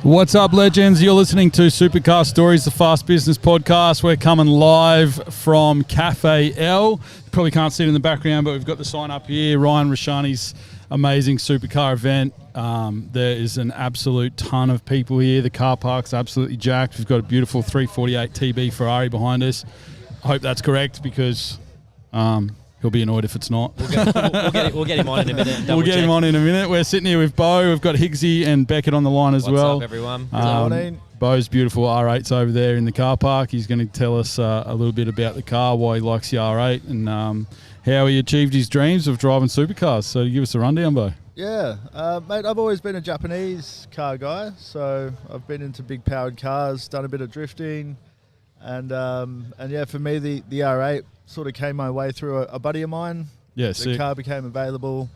What's up, legends? You're listening to Supercar Stories, the Fast Business Podcast. We're coming live from Cafe Elle. You probably can't see it in the background, but we've got the sign up here. Ryan Rashani's amazing supercar event. There is an absolute ton of people here. The car park's absolutely jacked. We've got a beautiful 348 TB Ferrari behind us. I hope that's correct because he'll be annoyed if it's not. We'll get him on in a minute. We'll get him on in a minute. We're sitting here with Bo. We've got Higgsy and Beckett on the line as well. What's up, everyone? Good morning. Bo's beautiful R8's over there in the car park. He's going to tell us a little bit about the car, why he likes the R8, and how he achieved his dreams of driving supercars. So give us a rundown, Bo. Yeah, mate, I've always been a Japanese car guy, so I've been into big powered cars, done a bit of drifting, and yeah, for me the R8 sort of came my way through a buddy of mine. Yeah, the sick. car became available.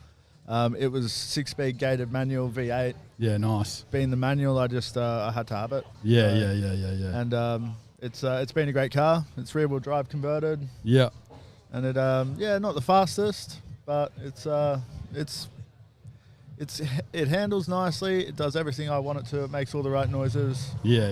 It was 6-speed gated manual V8. Yeah, nice. Being the manual, I just I had to have it. Yeah. And it's been a great car. It's rear wheel drive converted. Yeah. And it not the fastest, but it handles nicely. It does everything I want it to. It makes all the right noises. Yeah.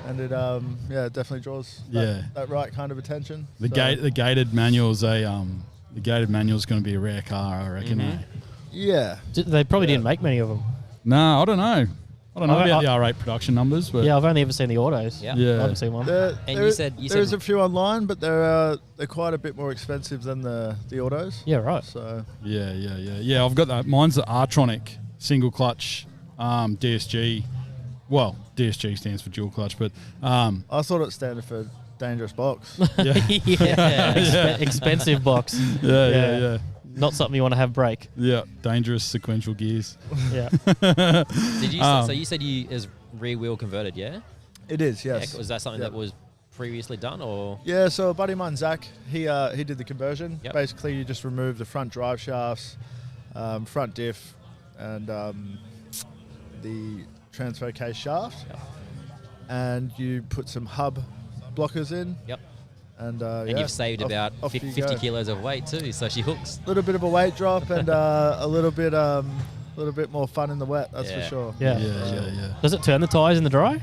And it it definitely draws that right kind of attention. The gated manual's the gated manual's going to be a rare car, I reckon. Mm-hmm. Yeah. They probably didn't make many of them. No, I don't know. I don't know about the R8 production numbers, but Yeah, I've only ever seen the autos. Yeah. I haven't seen one. There's a few online, but they're quite a bit more expensive than the autos. Yeah, right. So Yeah, I've got that. Mine's the R-Tronic single clutch DSG. Well, DSG stands for dual clutch, but I thought it standed for dangerous box. Expensive box. Yeah. Not something you want to have break. Yeah, dangerous sequential gears. Yeah. Did you? So you said you is rear wheel converted, yeah? It is, yes. Was that something that was previously done, or? Yeah, so a buddy of mine, Zach, he did the conversion. Yep. Basically, you just remove the front drive shafts, front diff, and the transfer case shaft, and you put some hub blockers in. Yep. And you've saved about 50 kilos of weight too, so she hooks. A little bit of a weight drop and a little bit more fun in the wet. That's for sure. Yeah. Does it turn the tyres in the dry?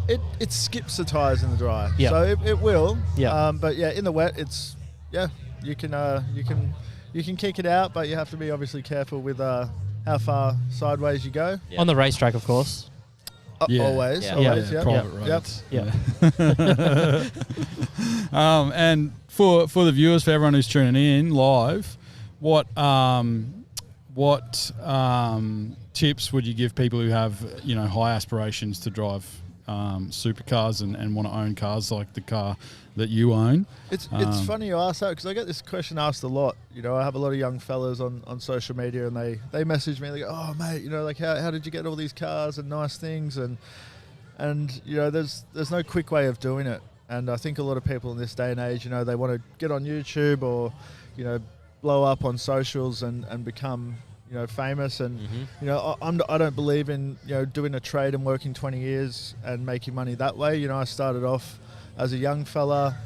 It skips the tyres in the dry. Yeah. So it will. Yeah. But yeah, in the wet, you can kick it out, but you have to be obviously careful with how far sideways you go. Yeah. On the racetrack, of course. Always. Private roads. Yeah. And for the viewers, for everyone who's tuning in live, what tips would you give people who have high aspirations to drive supercars and want to own cars like the car that you own? It's funny you ask that because I get this question asked a lot. I have a lot of young fellas on social media and they message me. They go, "Oh mate, like how did you get all these cars and nice things?" And there's no quick way of doing it. And I think a lot of people in this day and age, they want to get on YouTube or blow up on socials and become famous. And I don't believe in doing a trade and working 20 years and making money that way. I started off as a young fella,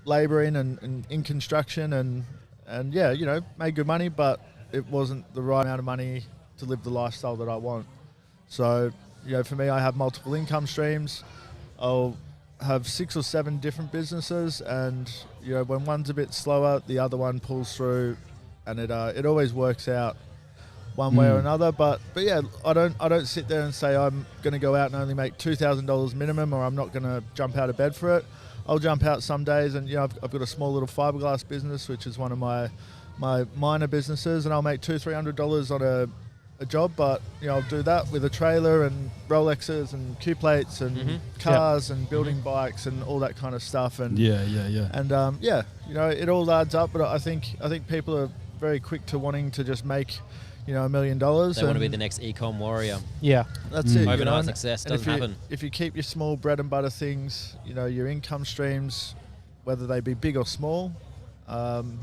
labouring and in construction and made good money, but it wasn't the right amount of money to live the lifestyle that I want. So, for me, I have multiple income streams. I'll have 6 or 7 different businesses, and when one's a bit slower, the other one pulls through, and it always works out one way or another. But yeah, I don't sit there and say I'm going to go out and only make $2,000 minimum, or I'm not going to jump out of bed for it. I'll jump out some days, and I've got a small little fiberglass business, which is one of my minor businesses, and I'll make $200-300 on a job, but I'll do that with a trailer and Rolexes and Q plates and cars and building bikes and all that kind of stuff. And and it all adds up. But I think people are very quick to wanting to just make $1 million. They want to be the next e-com warrior. Yeah, that's it. Overnight success doesn't happen. If you keep your small bread and butter things, your income streams, whether they be big or small, and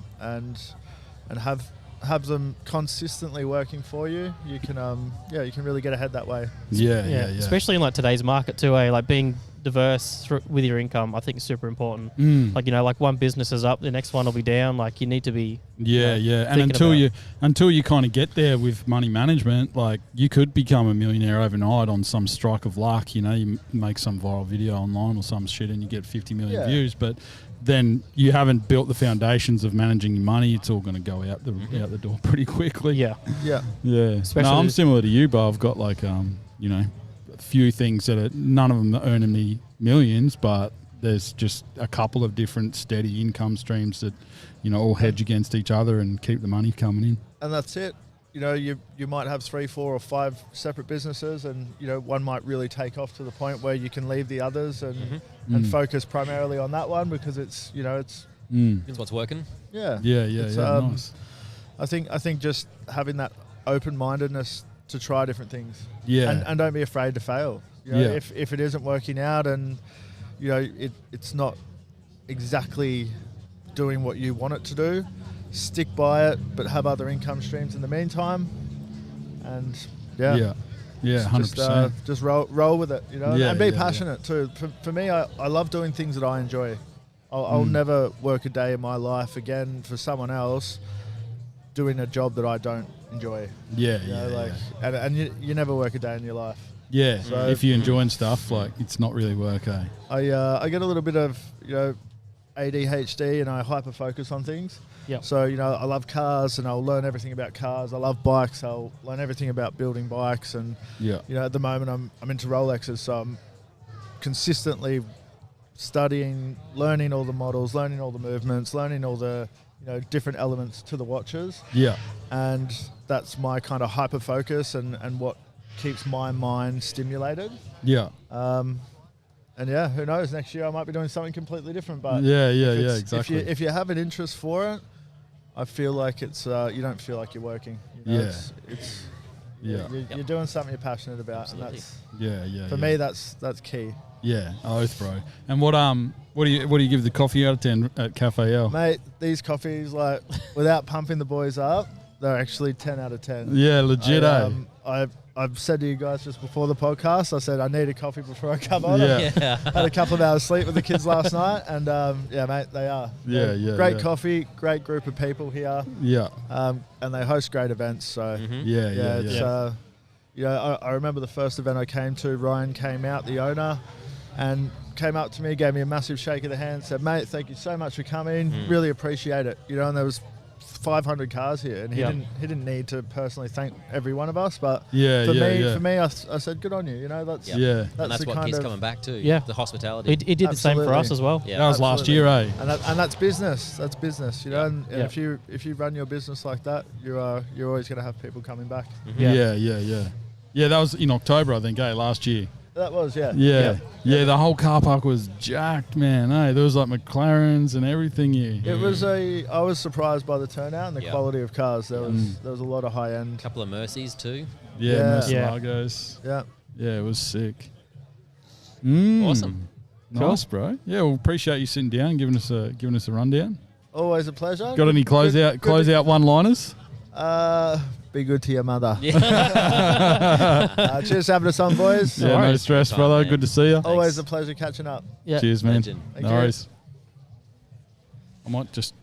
have them consistently working for you, you can really get ahead that way. Yeah. Especially in like today's market too, like being diverse with your income, I think is super important. Mm. Like, like one business is up, the next one will be down. Like you need to be And until you kind of get there with money management, like you could become a millionaire overnight on some strike of luck. You make some viral video online or some shit and you get 50 million views, but then you haven't built the foundations of managing your money. It's all going to go out the door pretty quickly. Yeah. Especially I'm similar to you, but I've got like a few things that none of them are earning me millions, but there's just a couple of different steady income streams that all hedge against each other and keep the money coming in. And that's it. You might have 3, 4 or 5 separate businesses, and one might really take off to the point where you can leave the others and focus primarily on that one because it's what's working. Nice. I think just having that open-mindedness to try different things. And don't be afraid to fail. If it isn't working out and it's not exactly doing what you want it to do, stick by it, but have other income streams in the meantime. And 100%. Just roll with it, and be passionate too. For me, I love doing things that I enjoy. I'll never work a day in my life again for someone else doing a job that I don't enjoy. And you never work a day in your life. So if you're enjoying stuff, like it's not really work, eh? I get a little bit of ADHD and I hyper focus on things. So I love cars and I'll learn everything about cars. I love bikes. I'll learn everything about building bikes. And at the moment I'm into Rolexes, so I'm consistently studying, learning all the models, learning all the movements, learning all the different elements to the watches. And that's my kind of hyper focus and what keeps my mind stimulated. And who knows? Next year I might be doing something completely different. But exactly. If you have an interest for it, I feel like it's you don't feel like you're working. You're doing something you're passionate about, Absolutely. and that's for me that's key. Oath, bro. And what do you give the coffee out of 10 at Cafe Elle? Mate, these coffees, like without pumping the boys up, they're actually 10 out of 10. Yeah, legit. I've said to you guys just before the podcast, I said I need a coffee before I come on. Yeah. Had a couple of hours sleep with the kids last night, and mate, they are. Great coffee, great group of people here. And they host great events. So I remember the first event I came to. Ryan came out, the owner, and came up to me, gave me a massive shake of the hand, said, "Mate, thank you so much for coming. Really appreciate it." And there was 500 cars here, and he didn't need to personally thank every one of us, but for me, I said, "Good on you." That's and that's the what kind keeps of coming back to. The hospitality. He did the same for us as well. That was last year, eh? And that's business. That's business, And if you run your business like that, you're always going to have people coming back. Yeah, that was in October, I think, last year. That was, Yeah, the whole car park was jacked, man. There was like McLarens and everything here. It was I was surprised by the turnout and the quality of cars. There was a lot of high end. A couple of Mercies too. Mercy Largos. Yeah, it was sick. Awesome. Nice, bro. Yeah, well, appreciate you sitting down, giving us a rundown. Always a pleasure. Got any closeout one-liners? Be good to your mother. Cheers for having us on, boys. No stress, brother. Good to see you. Always a pleasure catching up. Cheers, man. Legend. No worries. I might just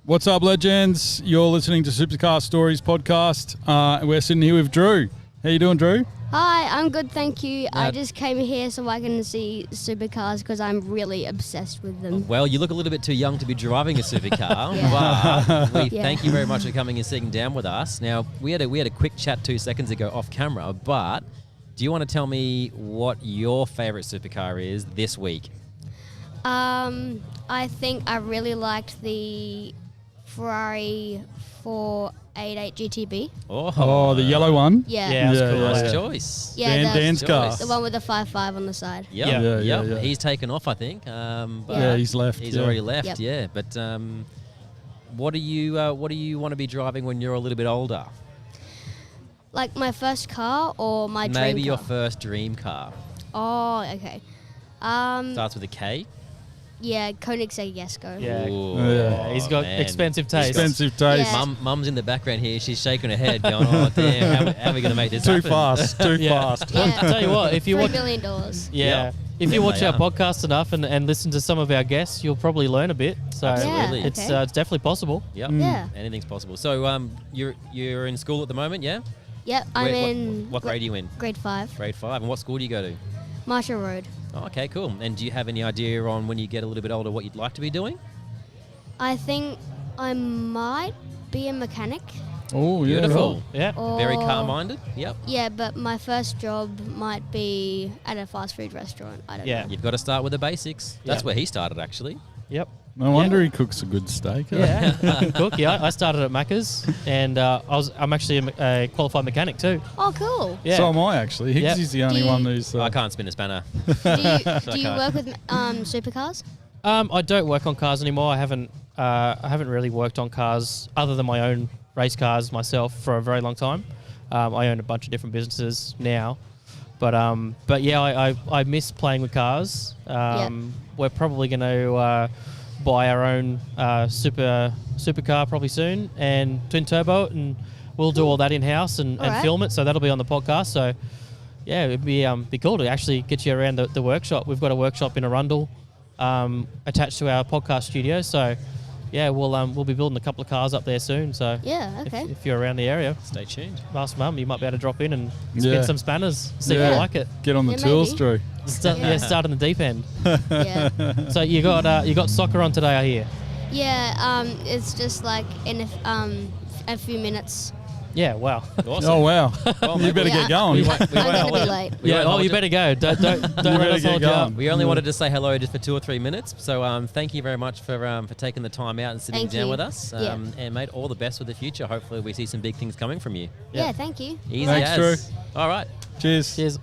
What's up, legends? You're listening to Supercar Stories podcast. We're sitting here with Drew. How you doing, Drew? Hi, I'm good, thank you. I just came here so I can see supercars because I'm really obsessed with them. Well, you look a little bit too young to be driving a supercar, but we thank you very much for coming and sitting down with us. Now, we had a quick chat 2 seconds ago off camera, but do you want to tell me what your favourite supercar is this week? I think I really liked the Ferrari 488 GTB. Oh, the yellow one. Yeah. Yeah, that's cool. Nice yeah. choice. Yeah, Dan's the, car. the one with the 5.5 on the side. Yep. Yeah. He's taken off, I think. But Yeah, he's left. He's yeah. already left. Yep. Yeah. But what do you want to be driving when you're a little bit older? Like my first car or my dream Maybe car? your first dream car. Oh, okay. Starts with a K. Yeah, Koenigsegg Jesko. Yeah. Ooh, Yeah. He's got man. expensive taste. Expensive taste. Yeah. Mum's in the background here. She's shaking her head, going, "Oh damn, how are we going to make this Too happen?" fast. Too Yeah. fast. Yeah. Tell you what, if you $3 watch, billion. yeah, Yep. if you Yeah, watch they our are. podcast enough and listen to some of our guests, you'll probably learn a bit. So Absolutely. Yeah, it's okay. it's definitely possible. Yep. Yeah. Anything's possible. So you're in school at the moment, yeah? Yep, I'm in What grade are you in? grade 5, Grade 5. And what school do you go to? Marshall Road. Oh, okay, cool. And do you have any idea on when you get a little bit older what you'd like to be doing? I think I might be a mechanic. Oh, yeah. Beautiful. Yeah. Or Very car-minded. Yep. Yeah, but my first job might be at a fast food restaurant. I don't Yeah. know. You've got to start with the basics. That's Yeah. where he started, actually. Yep. No wonder he cooks a good steak. Yeah. I can cook. Yeah. I started at Macca's, and I'm actually a qualified mechanic too. Oh, cool. Yeah. So am I, actually. Higgs Yeah. is the only Do you- one who's... I can't spin a spanner. Do you work with supercars? I don't work on cars anymore. I haven't really worked on cars other than my own race cars myself for a very long time. I own a bunch of different businesses now, but yeah, I miss playing with cars. We're probably going to buy our own supercar probably soon and twin turbo it, and we'll do all that in house and Alright. film it. So that'll be on the podcast. So yeah, it'd be cool to actually get you around the workshop. We've got a workshop in Arundel attached to our podcast studio. So yeah, we'll be building a couple of cars up there soon. So Yeah, okay. if you're around the area, Stay tuned. ask Mum. You might be able to drop in and Yeah. spin some spanners. See if Yeah. you like it. Get on the Yeah, tools, maybe. Drew. Start in the deep end. Yeah. So you got soccer on today, I hear. Yeah, it's just like in a few minutes. Yeah. Wow. Awesome. Oh, wow. Well, You better Yeah. get going. We won't I'm going to hold be you- late. we Yeah. won't Oh, hold you better go. Don't let better us get hold you going. up. We only wanted to say hello just for 2 or 3 minutes. So thank you very much for taking the time out and sitting Thank down you. with us. Yeah. And mate, all the best for the future. Hopefully we see some big things coming from you. Yeah, thank you. Easy Thanks, as. Drew. All right. Cheers. Cheers.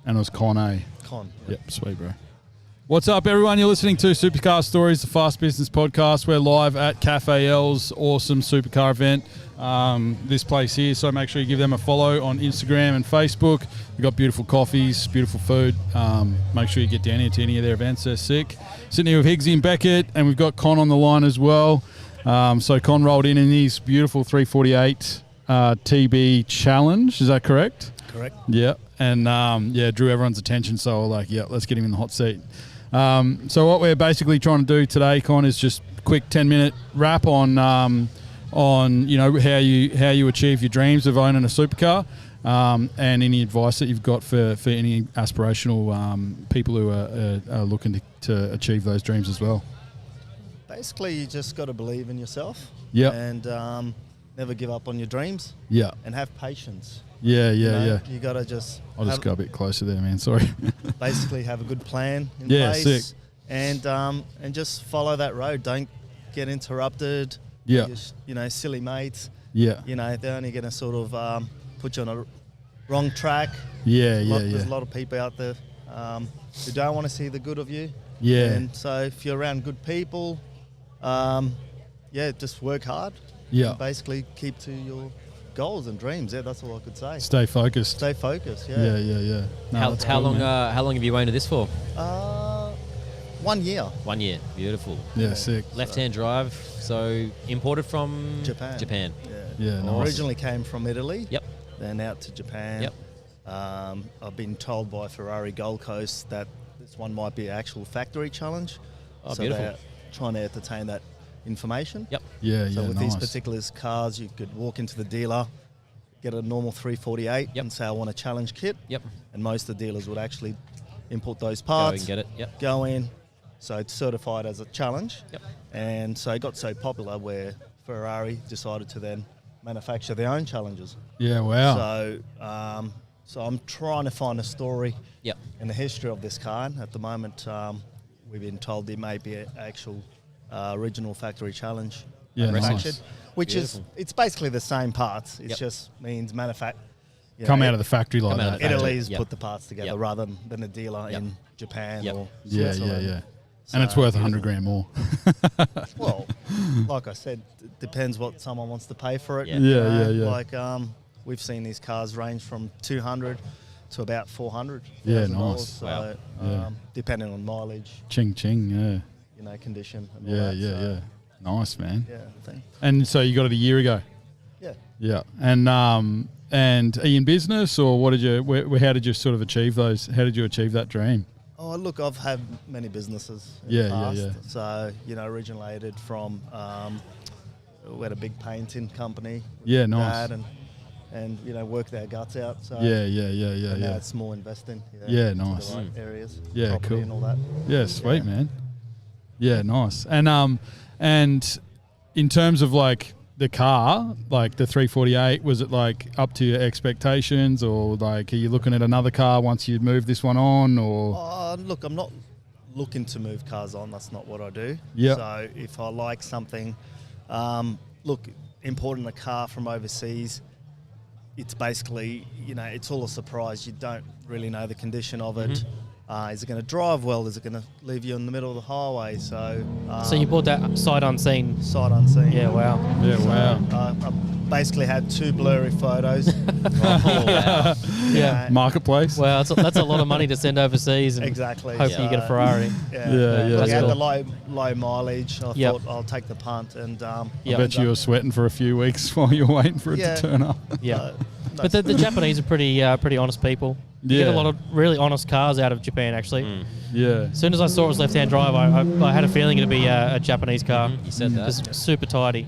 And it was Con, eh? Con. Yep, sweet, bro. What's up, everyone? You're listening to Supercar Stories, the Fast Business Podcast. We're live at Cafe Elle's awesome supercar event, this place here. So make sure you give them a follow on Instagram and Facebook. We've got beautiful coffees, beautiful food. Make sure you get down here to any of their events. They're sick. Sitting here with Higgsy and Beckett, and we've got Con on the line as well. So Con rolled in his beautiful 348 TB Challenge. Is that correct? Correct. Yeah. And, drew everyone's attention. So we're like, yeah, let's get him in the hot seat. So what we're basically trying to do today, Con, is just quick 10-minute wrap on how you achieve your dreams of owning a supercar, and any advice that you've got for any aspirational people who are looking to achieve those dreams as well. Basically, you just got to believe in yourself. Yeah. And never give up on your dreams. Yeah. And have patience. Yeah. You got to just... I'll just go a bit closer there, man. Sorry. Basically, have a good plan in Yeah, place. sick. And just follow that road. Don't get interrupted. Yeah. Silly mates. Yeah. They're only going to sort of put you on a wrong track. Yeah. There's a lot of people out there who don't want to see the good of you. Yeah. And so if you're around good people, just work hard. Yeah. And basically keep to your goals and dreams. Yeah, that's all I could say. Stay focused. Stay focused. Yeah. Yeah. No, How that's cool, long? man. How long have you owned this for? 1 year. 1 year. Beautiful. Yeah, sick. Left-hand drive. So imported from Japan. Yeah, nice. Originally came from Italy. Yep. Then out to Japan. Yep. I've been told by Ferrari Gold Coast that this one might be an actual factory challenge. Oh, so beautiful. they're trying to entertain that information. Yep. Yeah, So with nice. these particular cars, you could walk into the dealer, get a normal 348 Yep. and say, I want a challenge kit. Yep. And most of the dealers would actually import those Go parts. and get it. Yep. Go in. So it's certified as a challenge. Yep. And so it got so popular where Ferrari decided to then manufacture their own challenges. Yeah, wow. So I'm trying to find a story Yep. in the history of this car. And at the moment, we've been told there may be an actual original factory challenge Yeah, manufactured, nice. which Beautiful. it's basically the same parts. It Yep. just means manufacture. Come out of the factory like Come out that. of the factory. Italy's Yep. put the parts together Yep. rather than a dealer Yep. in Japan Yep. or Yeah. Switzerland. And it's So worth $100,000 more. Well, like I said, it depends what someone wants to pay for it. Yeah. Yeah. Like we've seen these cars range from 200 to about 400. Yeah, $1,000. nice. So, Wow. Yeah. depending on mileage, Ching, yeah. condition. And all Yeah, that, so, yeah. Nice, man. Yeah, thing. And so you got it a year ago. Yeah. Yeah. And are you in business, or what did you? How did you sort of achieve those? How did you achieve that dream? Oh, look, I've had many businesses in Yeah, the yeah, past. So, originated from, we had a big painting company. with Yeah, my nice. Dad and worked their guts out. So Yeah. and now it's more investing. Yeah, into nice. The right areas. Yeah, property cool. And all that. Yeah, sweet, man. Yeah, nice. And in terms of like the car, like the 348, was it like up to your expectations, or like are you looking at another car once you move this one on, or? Look, I'm not looking to move cars on. That's not what I do. Yeah. So if I like something, importing a car from overseas, it's basically, it's all a surprise. You don't really know the condition of it. Is it going to drive well? Is it going to leave you in the middle of the highway? So So you bought that sight unseen. sight unseen. Yeah, wow. Yeah, wow. I basically had 2 blurry photos. Oh, wow. Yeah. Marketplace. Wow, that's a lot of money to send overseas and Exactly. hope So, you get a Ferrari. Yeah. Yeah. I That's had cool. the low mileage. I Yep. thought I'll take the punt and I Yeah. bet you were sweating for a few weeks while you were waiting for it Yeah. to turn up. Yeah. But the Japanese are pretty honest people. You get Yeah. a lot of really honest cars out of Japan, actually. Yeah. As soon as I saw it was left-hand drive, I had a feeling it'd be a Japanese car. You said that. Just super tidy.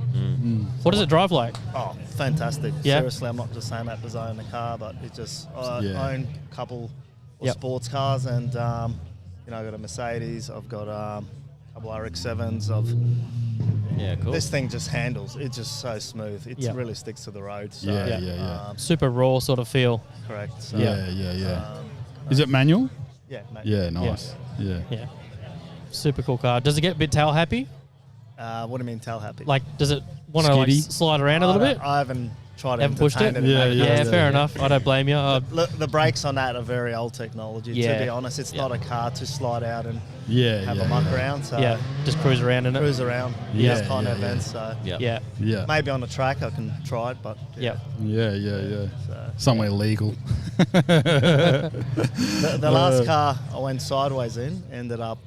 What does it drive like? Oh, fantastic. Yeah. Seriously, I'm not just saying that because I own the car, but it just, I Yeah. own a couple of Yep. sports cars and, I've got a Mercedes, I've got a couple RX-7s, Yeah, cool. this thing just handles, it's just so smooth. It Yep. really sticks to the road. So, Yeah. Super raw sort of feel. Correct. So, Yeah. Is it manual? Yeah, mate. Yeah, nice. Yeah. Yeah. Super cool car. Does it get a bit tail happy? What do you mean tail happy? Like, does it want to like skiddy. slide around a little bit. I haven't tried to Haven't pushed it? entertain Yeah, maybe yeah, Yeah, just- fair enough. I don't blame you. The brakes on that are very old technology. Yeah. To be honest, it's not a car to slide out and Yeah, have yeah, a muck around. So yeah, just cruise around in it. cruise around. Yeah, those kind of yeah, events. So Yeah. Yeah, yeah, maybe on the track I can try it, but yeah. yeah, yeah, yeah. So, Somewhere legal. the last car I went sideways in ended up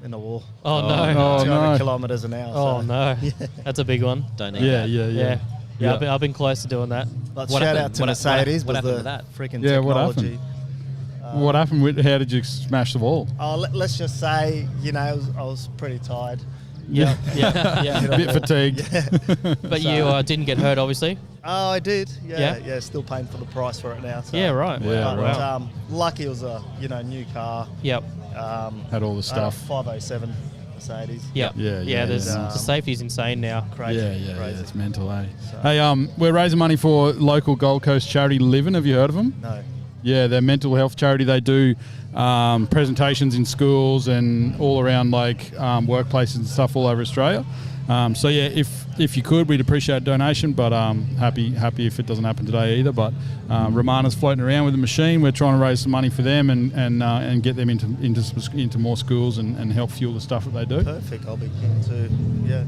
in a wall. Oh, no. Oh, 200 no. kilometres an hour. Oh so. no, that's a big one. Don't need Yeah, that. yeah, Yeah, yeah. yeah. I've been close to doing that. But What shout happened? out to What- Mercedes what with happened the with that? freaking Yeah, what technology. What happened with? How did you smash the wall? Oh, let's just say, I was pretty tired. Yeah, yeah, yeah. A bit fatigued. But you didn't get hurt, obviously. Oh, I did. Yeah? Yeah, still paying for the price for it now. So. Yeah, right. Yeah, But, right. lucky it was a new car. Yep. Had all the stuff. 507 Mercedes. Yep. Yeah, yeah, There's yeah. the safety's insane now. Crazy. Yeah, crazy. it's mental, eh? So- Hey, we're raising money for local Gold Coast charity Livin'. Have you heard of them? No. Yeah, they're a mental health charity. They do presentations in schools and all around like workplaces and stuff all over Australia. So yeah, if you could, we'd appreciate a donation. But happy if it doesn't happen today either. But Romana's floating around with the machine. We're trying to raise some money for them and get them into more schools and help fuel the stuff that they do. Perfect. I'll be keen to. Yeah.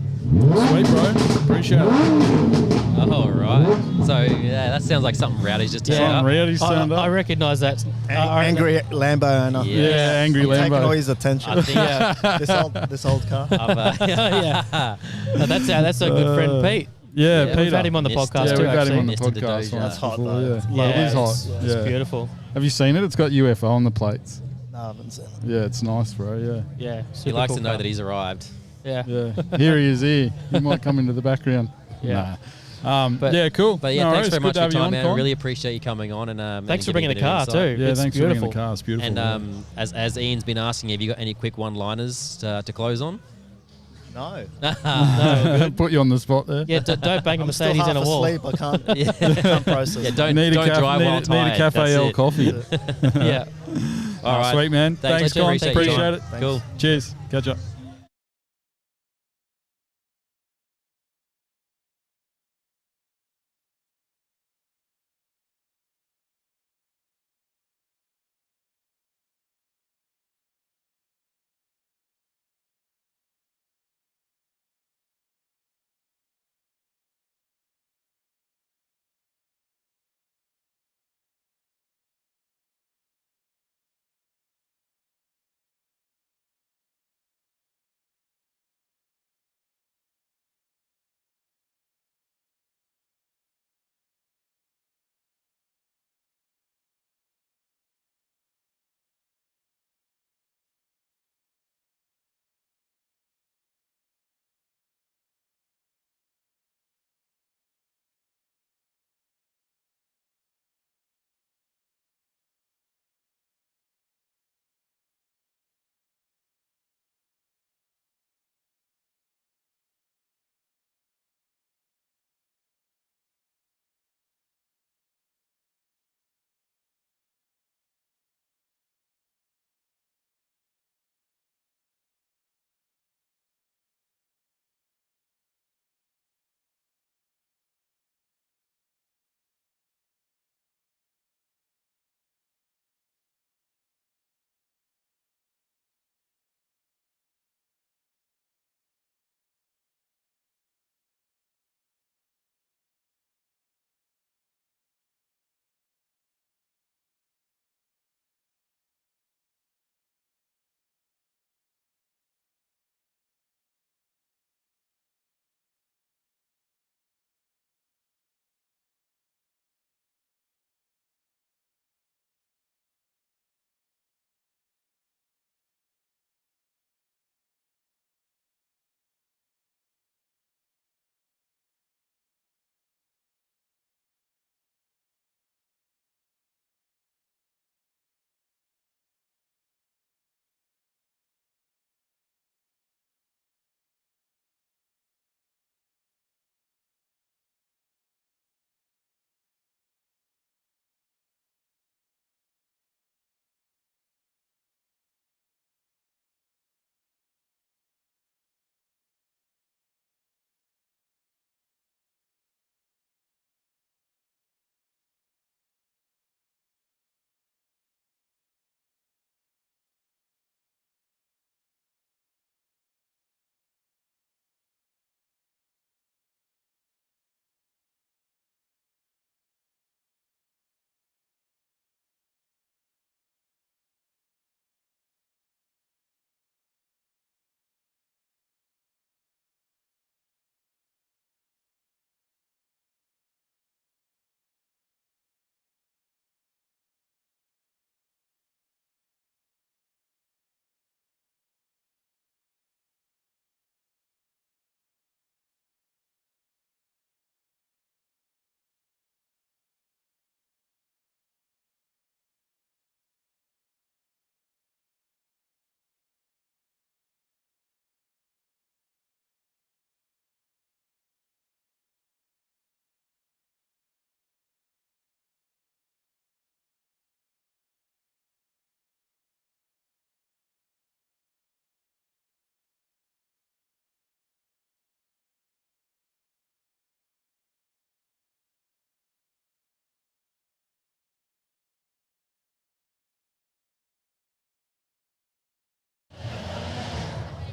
Sweet, bro. Appreciate it. Oh, right. So, yeah, that sounds like something Rowdy's just turned Something up. Rowdy's turned I up. recognise that. I reckon- Angry Lambo owner. Yeah. Yeah, angry Taking all Lambo. his attention. I think, this old car. yeah. No, that's a good friend, Pete. Yeah, We've Peter. had him on the Mr. podcast Yeah, too. we've had him on the Mr. podcast. Doja. once That's hot, before, though. yeah. It's Well, it is hot. It's Yeah. beautiful. Have you seen it? It's got UFO on the plates. No, I haven't seen it. Yeah, it's nice, bro. Yeah. Yeah, He super likes cool to know car. that he's arrived. Yeah. Yeah. Here he is here. He might come into the background. Yeah. Nah. But- yeah, cool. But yeah, No thanks worries. very Good much to for have your you time, on, man. Con. Really appreciate you coming on and Thanks for getting bringing a the bit of car insight. too. Yeah, It's thanks beautiful. for bringing the car. It's beautiful. And as Ian's been asking, have you got any quick one-liners to close on? No. yeah. Put you on the spot there. Yeah, don't bang a I'm still Mercedes half in a wall. asleep. I can't, Yeah. can't process. Yeah, it. don't Need a drive while need tired. a Cafe That's L it. coffee. Yeah. All right. Sweet, man. Thanks, Con. Appreciate your Appreciate time. it. Cool. Cheers. Catch up.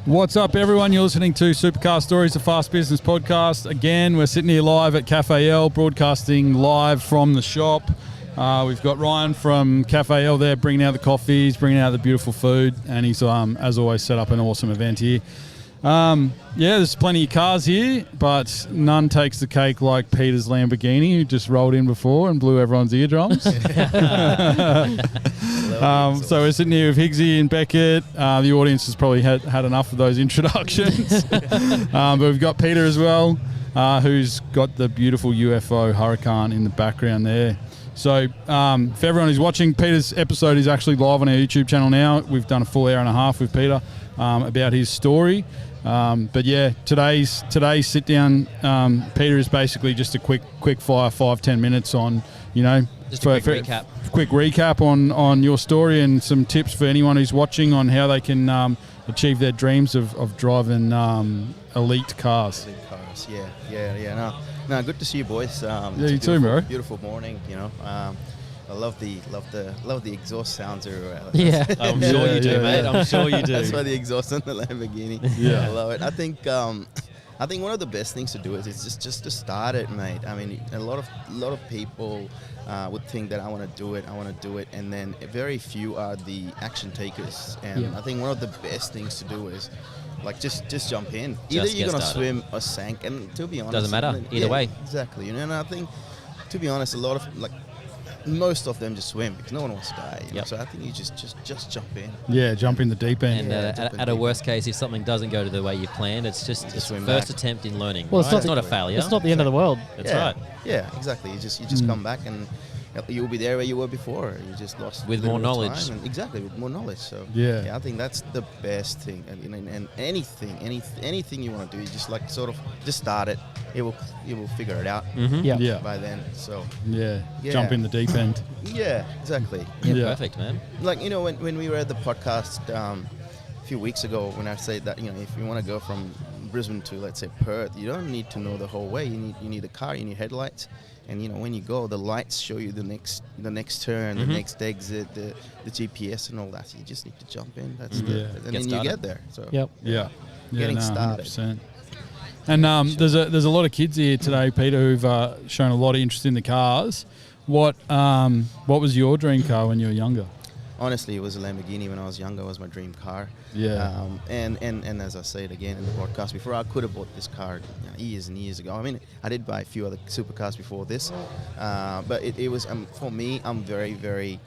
What's up, everyone? You're listening to Supercar Stories, the Fast Business Podcast. Again, we're sitting here live at Cafe Elle, broadcasting live from the shop. We've got Ryan from Cafe Elle there, bringing out the coffees, bringing out the beautiful food, and he's, as always, set up an awesome event here. There's plenty of cars here, but none takes the cake like Peter's Lamborghini, who just rolled in before and blew everyone's eardrums. So we're sitting here with Higgsy and Beckett. The audience has probably had enough of those introductions. But we've got Peter as well, who's got the beautiful UFO Huracan in the background there. So for everyone who's watching, Peter's episode is actually live on our YouTube channel now. We've done a full hour and a half with Peter about his story. But yeah, today's sit down, Peter, is basically just a quick fire 5-10 minutes on, just a quick recap. Quick recap on your story and some tips for anyone who's watching on how they can achieve their dreams of driving elite cars. No, good to see you, boys. You too, bro. Beautiful morning, I love the exhaust sounds. Yeah, I'm sure you do, mate. I'm sure you do. That's why the exhaust on the Lamborghini. Yeah, I love it. I think one of the best things to do is just to start it, mate. I mean, a lot of people would think that I want to do it, and then very few are the action takers. And I think one of the best things to do is just jump in. Either you're gonna swim or sink, and to be honest, doesn't matter either way. Exactly. And I think, to be honest, most of them just swim because no one wants to die. So I think you just jump in. Yeah, jump in the deep end. And at a worst case, if something doesn't go to the way you planned, it's just first attempt in learning. Well, right? It's not a failure. It's not the end of the world. That's right. Yeah, exactly. You just come back and you'll be there where you were before. You just lost with more knowledge. Exactly, with more knowledge. So yeah, I think that's the best thing. And anything you want to do, you just just start it. You will figure it out. Yeah. By then. So jump in the deep end. Yeah, exactly. Yeah, perfect, man. When we were at the podcast a few weeks ago, when I said that if you want to go from Brisbane to, let's say, Perth, you don't need to know the whole way. You need a car, you need headlights. And when you go, the lights show you the next turn, the next exit, the GPS and all that. So you just need to jump in. That's and then you get there. So getting started. 100%. And there's a lot of kids here today, Peter, who've shown a lot of interest in the cars. What was your dream car when you were younger? Honestly, it was a Lamborghini when I was younger. It was my dream car. Yeah. And as I said again in the podcast before, I could have bought this car years and years ago. I mean, I did buy a few other supercars before this, but it was for me. I'm very, very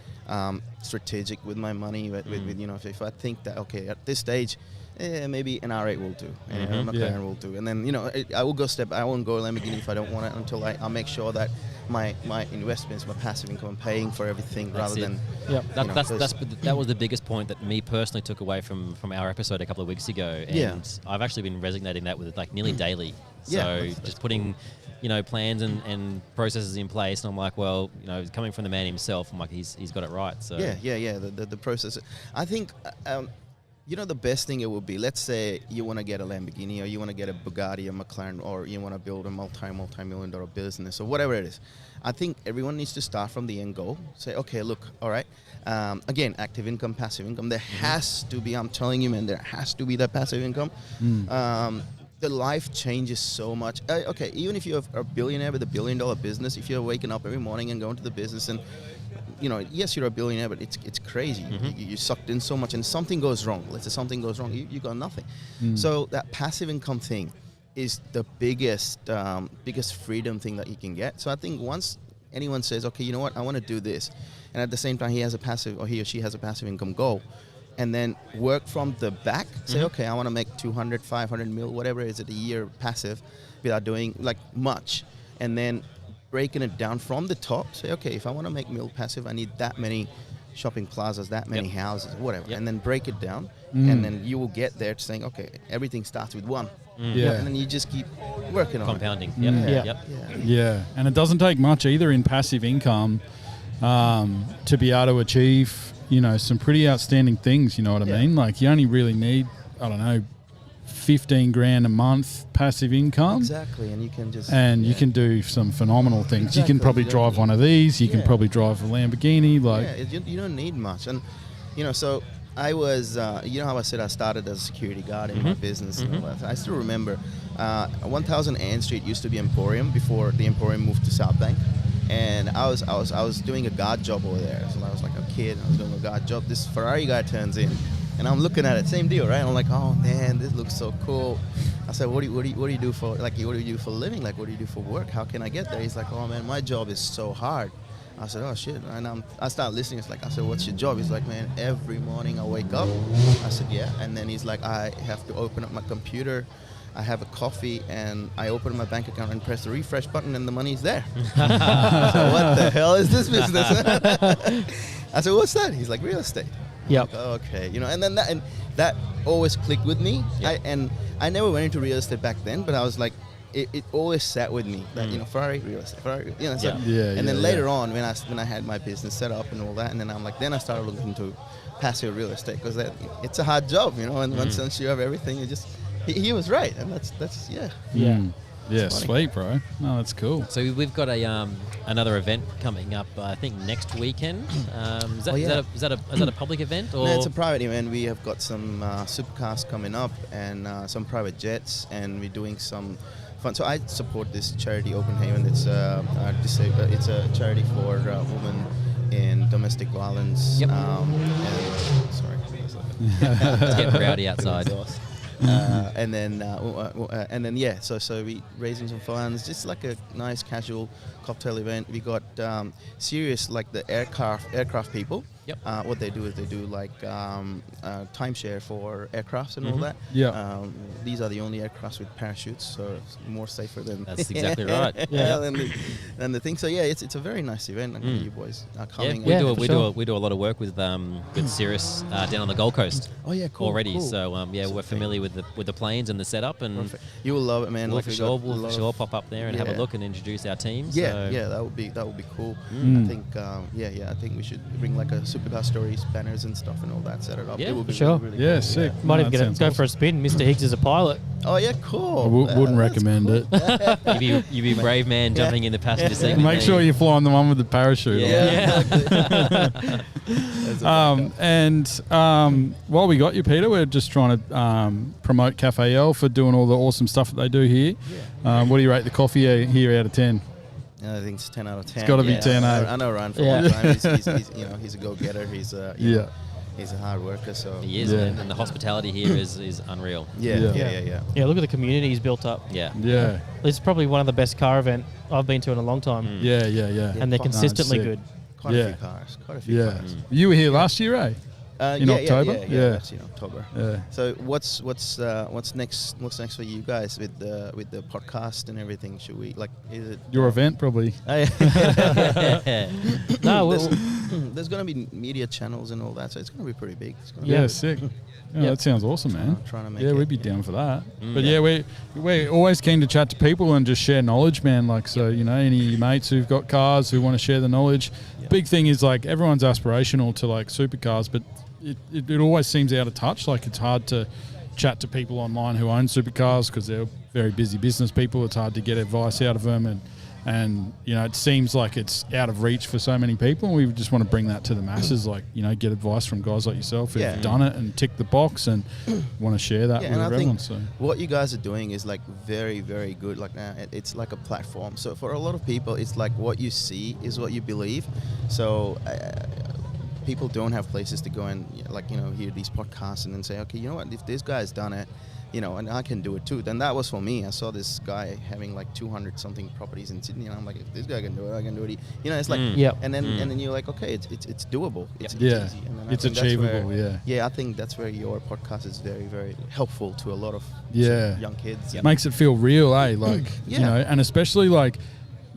strategic with my money. With if I think that at this stage, maybe an R8 will do, and a McLaren will do, and then I will go I won't go Lamborghini if I don't want it until I make sure that my investments, my passive income, I'm paying for everything rather than. That was the biggest point that me personally took away from our episode a couple of weeks ago, and I've actually been resonating that with nearly daily. So just putting plans and processes in place, and I'm like, well, coming from the man himself, I'm like, he's got it right. So the process. I think. The best thing it would be, let's say you want to get a Lamborghini or you want to get a Bugatti or McLaren, or you want to build a multi-million dollar business or whatever it is. I think everyone needs to start from the end goal. Say, okay, look, all right. Again, active income, passive income. There has to be, I'm telling you, man, there has to be that passive income. The life changes so much. Even if you're a billionaire with $1 billion business, if you're waking up every morning and going to the business and yes, you're a billionaire, but it's crazy. You sucked in so much, and something goes wrong. Let's say something goes wrong, you got nothing. So that passive income thing is the biggest freedom thing that you can get. So I think once anyone says, okay, you know what, I want to do this, and at the same time he or she has a passive income goal, and then work from the back, say, okay, I want to make 200, 500 mil, whatever it is, a year passive without doing much, and then breaking it down from the top, say, okay, if I want to make mil passive, I need that many shopping plazas, that many houses, whatever, and then break it down, and then you will get there to saying, okay, everything starts with one, and then you just keep working on compounding. Yeah, and it doesn't take much either in passive income to be able to achieve, some pretty outstanding things. You know what I mean? You only really need, I don't know, 15 grand a month passive income. Exactly, and you can just... And you can do some phenomenal things. Exactly, you can probably drive one of these. You can probably drive a Lamborghini. You don't need much. And, so I was, you know how I said I started as a security guard in my business and all that. I still remember 1000 Ann Street used to be Emporium before the Emporium moved to South Bank. And I was doing a guard job over there. So I was like a kid, I was doing a guard job. This Ferrari guy turns in, and I'm looking at it, same deal, right? I'm like, oh man, this looks so cool. I said, what do you do for what do you do for a living? Like, what do you do for work? How can I get there? He's like, oh man, my job is so hard. I said, oh shit, and I started listening. It's like, I said, what's your job? He's like, man, every morning I wake up. I said, yeah, and then he's like, I have to open up my computer. I have a coffee and I open my bank account and press the refresh button and the money's there. So what the hell is this business? I said, what's that? He's like, real estate. Yep. Like, okay, you know, and then that always clicked with me. Yep. I never went into real estate back then, but I was like, it always sat with me that, you know, Ferrari, real estate, Ferrari, you know. So, and then later on when I had my business set up and all that, and then I'm like, then I started looking into passive real estate because it's a hard job, you know, and once you have everything, you just. He was right, and that's yeah. Yeah, sweet, bro. No, that's cool. So we've got another event coming up. I think next weekend. Is that a public event or? No, it's a private event. We have got some supercars coming up and some private jets, and we're doing some fun. So I support this charity, Open Haven. It's it's a charity for women in domestic violence. Yep. Sorry. It's getting rowdy outside. And then yeah, so we raising some funds, just like a nice casual cocktail event. We got serious, like the aircraft people. Yep. What they do is they do like timeshare for aircrafts and all that. Yeah. These are the only aircrafts with parachutes, so it's more safer than. That's exactly right. than the thing. So yeah, it's a very nice event. And you boys are coming. Yeah, we do a lot of work with Cirrus down on the Gold Coast. Oh yeah, cool. Already, cool. so we're familiar with the planes and the setup, and perfect. You will love it, man. we'll for sure pop up there and have a look and introduce our team. Yeah, that would be cool. I think I think we should bring like a Supercar Stories banners and stuff and all that, set it up. Yeah, it would be sure. really Yeah, cool. sick. Might No, even that go sounds for a spin. Mr. Higgs is a pilot. Oh yeah, cool. I wouldn't That's recommend cool. it. You'd be a brave man jumping in the passenger seat. with Make me. sure you're flying the one with the parachute. Yeah. While we got you, Peter, we're just trying to promote Cafe Elle for doing all the awesome stuff that they do here. What do you rate the coffee here out of 10? I think it's 10 out of 10. It's gotta be 10, I know Ryan for a long time. He's a go-getter. He's a hard worker. So He is, man. And the hospitality here is unreal. yeah. Yeah, look at the community he's built up. Yeah. Yeah. It's probably one of the best car event I've been to in a long time. Yeah. And they're consistently sick. good. Quite a few cars. Quite a few cars. You were here last year, eh? In October? Yeah, that's in October. Yeah. So what's next? What's next for you guys with the podcast and everything? Should we is it Your event, probably. No, there's going to be media channels and all that, so it's going to be pretty big. It's gonna Yeah, be sick. Yeah, that sounds awesome, man. trying to make Yeah, it. we'd be down for that. But yeah, we're always keen to chat to people and just share knowledge, man. Like, so, you know, any mates who've got cars who want to share the knowledge. Big thing is, like, everyone's aspirational to, like, supercars, but it always seems out of touch. Like, it's hard to chat to people online who own supercars because they're very busy business people. It's hard to get advice out of them, and you know, it seems like it's out of reach for so many people. And we just want to bring that to the masses, like, you know, get advice from guys like yourself who've done it and ticked the box and want to share that with and everyone. I think So what you guys are doing is like very, very good. Like it's like a platform. So for a lot of people, it's like what you see is what you believe. So people don't have places to go and hear these podcasts and then say, okay, you know what, if this guy's done it, you know, and I can do it too. Then that was for me. I saw this guy having like 200 something properties in Sydney, and I'm like, if this guy can do it, I can do it. You know, it's like, and then you're like, okay, it's doable. It's easy. And then I it's think that's achievable. where, I think that's where your podcast is very, very helpful to a lot of young kids. It makes it feel real, eh? Like, you know, and especially like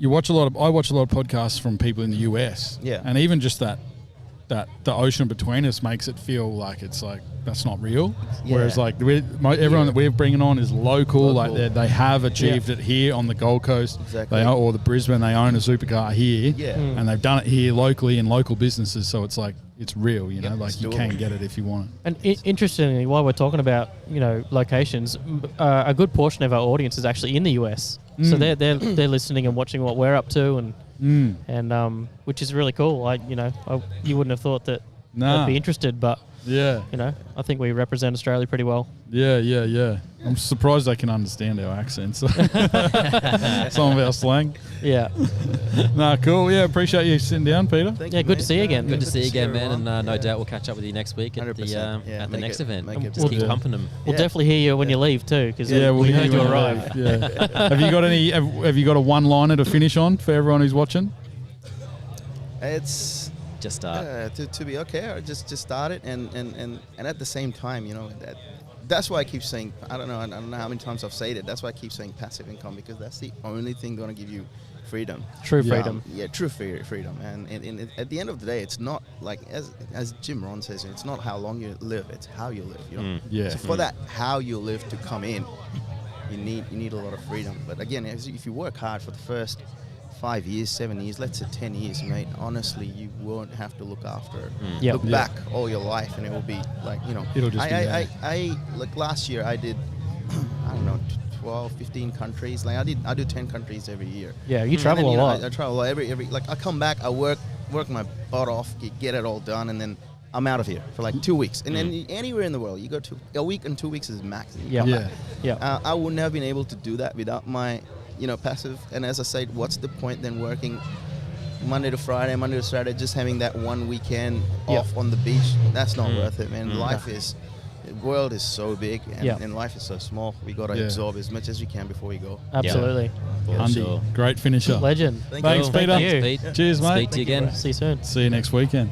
I watch a lot of podcasts from people in the US. Yeah. And even just that the ocean between us makes it feel like it's like that's not real. Whereas like everyone that we're bringing on is local. Like they have achieved it here on the Gold Coast. Exactly. Or the Brisbane. They own a supercar here. And they've done it here locally in local businesses. So it's like it's real. You know, like you can get it if you want it. And interestingly, while we're talking about locations, a good portion of our audience is actually in the US. So they're listening and watching what we're up to, and which is really cool. You wouldn't have thought that Nah. I'd be interested, but Yeah. I think we represent Australia pretty well. Yeah. I'm surprised they can understand our accents. Some of our slang. Yeah. Nah, cool. Yeah, appreciate you sitting down, Peter. Thank Yeah, you, good to mate. see you again. Good to see you again, man, and everyone. no doubt we'll catch up with you next week at 100%. the Yeah, at the make next it- event. make it Just keep big. pumping them. We'll Yeah. definitely hear you when you leave too, because Yeah, we heard you when arrive. Yeah. Have you got any? Have you got a one-liner to finish on for everyone who's watching? It's Just start. to be okay. Or just start it, and at the same time, that's why I keep saying. I don't know how many times I've said it. That's why I keep saying passive income, because that's the only thing going to give you freedom. True Yeah. freedom. True freedom. And at the end of the day, it's not like as Jim Rohn says, it's not how long you live, it's how you live. Yeah. So for that how you live to come in, you need a lot of freedom. But again, if you work hard for the first 5 years, 7 years, let's say 10 years, mate, honestly, you won't have to look after, Yep. look Yeah. back all your life, and it will be like, It'll just be there. I like last year I did, I don't know, 12, 15 countries. Like I do 10 countries every year. Yeah, you And travel then, a lot. I travel a lot every, like I come back, I work my butt off, get it all done, and then I'm out of here for like 2 weeks. And then anywhere in the world, you go to a week and 2 weeks is max. You Yeah. come Yeah. back. Yeah. I wouldn't have been able to do that without my, passive. And as I said, what's the point then working Monday to Friday, Monday to Saturday, just having that one weekend Yeah. off on the beach? That's not worth it, man. The world is so big, and, Yeah. and life is so small. We got to Yeah. absorb as much as we can before we go. Absolutely. For Andy, sure. great finisher. Legend. Thanks, Cool. Peter. Thank you. Thanks, Pete. Cheers, mate. Speak to you again. See you soon. See you next weekend.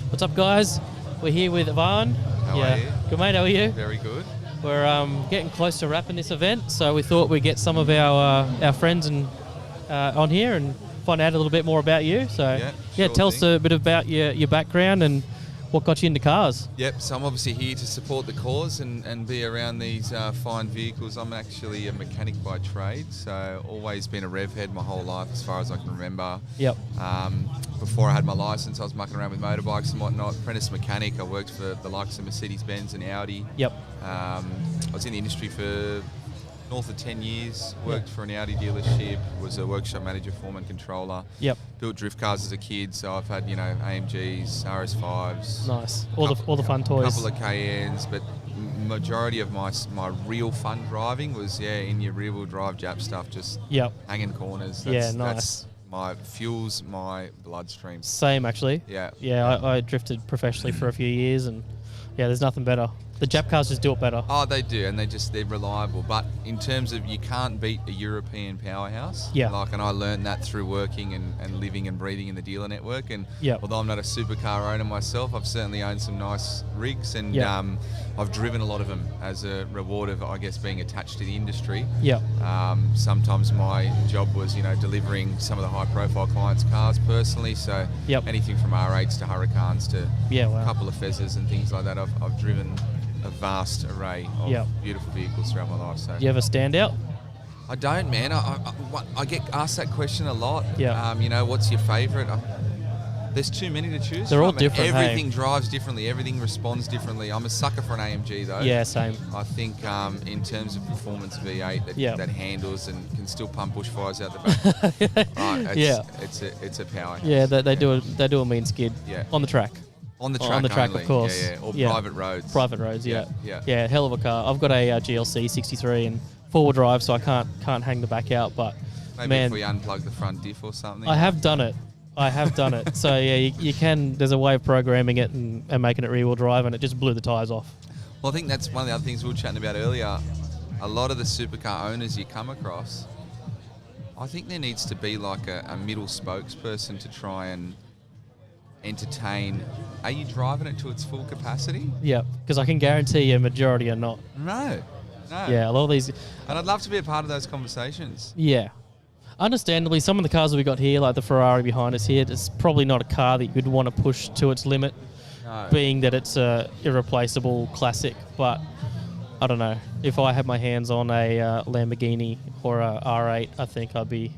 What's up, guys? We're here with Ivan. How are you? Good, mate. How are you? Very good. We're getting close to wrapping this event, so we thought we'd get some of our friends and on here and find out a little bit more about you. So, sure tell us a bit about your background and what got you into cars. Yep, so I'm obviously here to support the cause and be around these fine vehicles. I'm actually a mechanic by trade, so always been a rev head my whole life as far as I can remember. Yep. Before I had my license, I was mucking around with motorbikes and whatnot. Apprentice mechanic, I worked for the likes of Mercedes-Benz and Audi. Yep. I was in the industry for north of 10 years, worked for an Audi dealership, was a workshop manager, foreman, controller. Yep. Built drift cars as a kid, so I've had, AMGs, RS5s. Nice. All the fun toys. Couple of Cayennes, but majority of my real fun driving was, in your rear-wheel drive Jap stuff, just hanging corners. Nice. That's fuels my bloodstream. Same, actually. Yeah. Yeah, I drifted professionally for a few years, and there's nothing better. The Jap cars just do it better. Oh, they do, and they're reliable. But in terms of, you can't beat a European powerhouse. Yeah. And I learned that through working and living and breathing in the dealer network. And although I'm not a supercar owner myself, I've certainly owned some nice rigs, and I've driven a lot of them as a reward of, I guess, being attached to the industry. Yeah. Sometimes my job was, delivering some of the high-profile clients' cars personally. So anything from R8s to Hurricanes to a couple of Fezzes and things like that, I've driven a vast array of beautiful vehicles throughout my life. So, do you have a standout? I don't, man. I get asked that question a lot. Yeah. What's your favourite? There's too many to choose. They're all from. different. Everything drives differently. Everything responds differently. I'm a sucker for an AMG though. Yeah, same. I think in terms of performance V8 that handles and can still pump bushfires out the back. It's a power. Yeah, they do a mean skid. On the track. On the track of course. Or private roads. Private roads, yeah, hell of a car. I've got a GLC 63 and four-wheel drive, so I can't hang the back out. But maybe if we unplug the front diff or something. I have done it. So you can. There's a way of programming it and making it rear-wheel drive, and it just blew the tyres off. Well, I think that's one of the other things we were chatting about earlier. A lot of the supercar owners you come across, I think there needs to be like a middle spokesperson to try and entertain. Are you driving it to its full capacity? Yeah, because I can guarantee you a majority are not. No. Yeah, a lot of these. And I'd love to be a part of those conversations. Yeah. Understandably, some of the cars that we got here, like the Ferrari behind us here, it's probably not a car that you'd want to push to its limit, being that it's a irreplaceable classic. But I don't know. If I had my hands on a Lamborghini or a R8, I think I'd be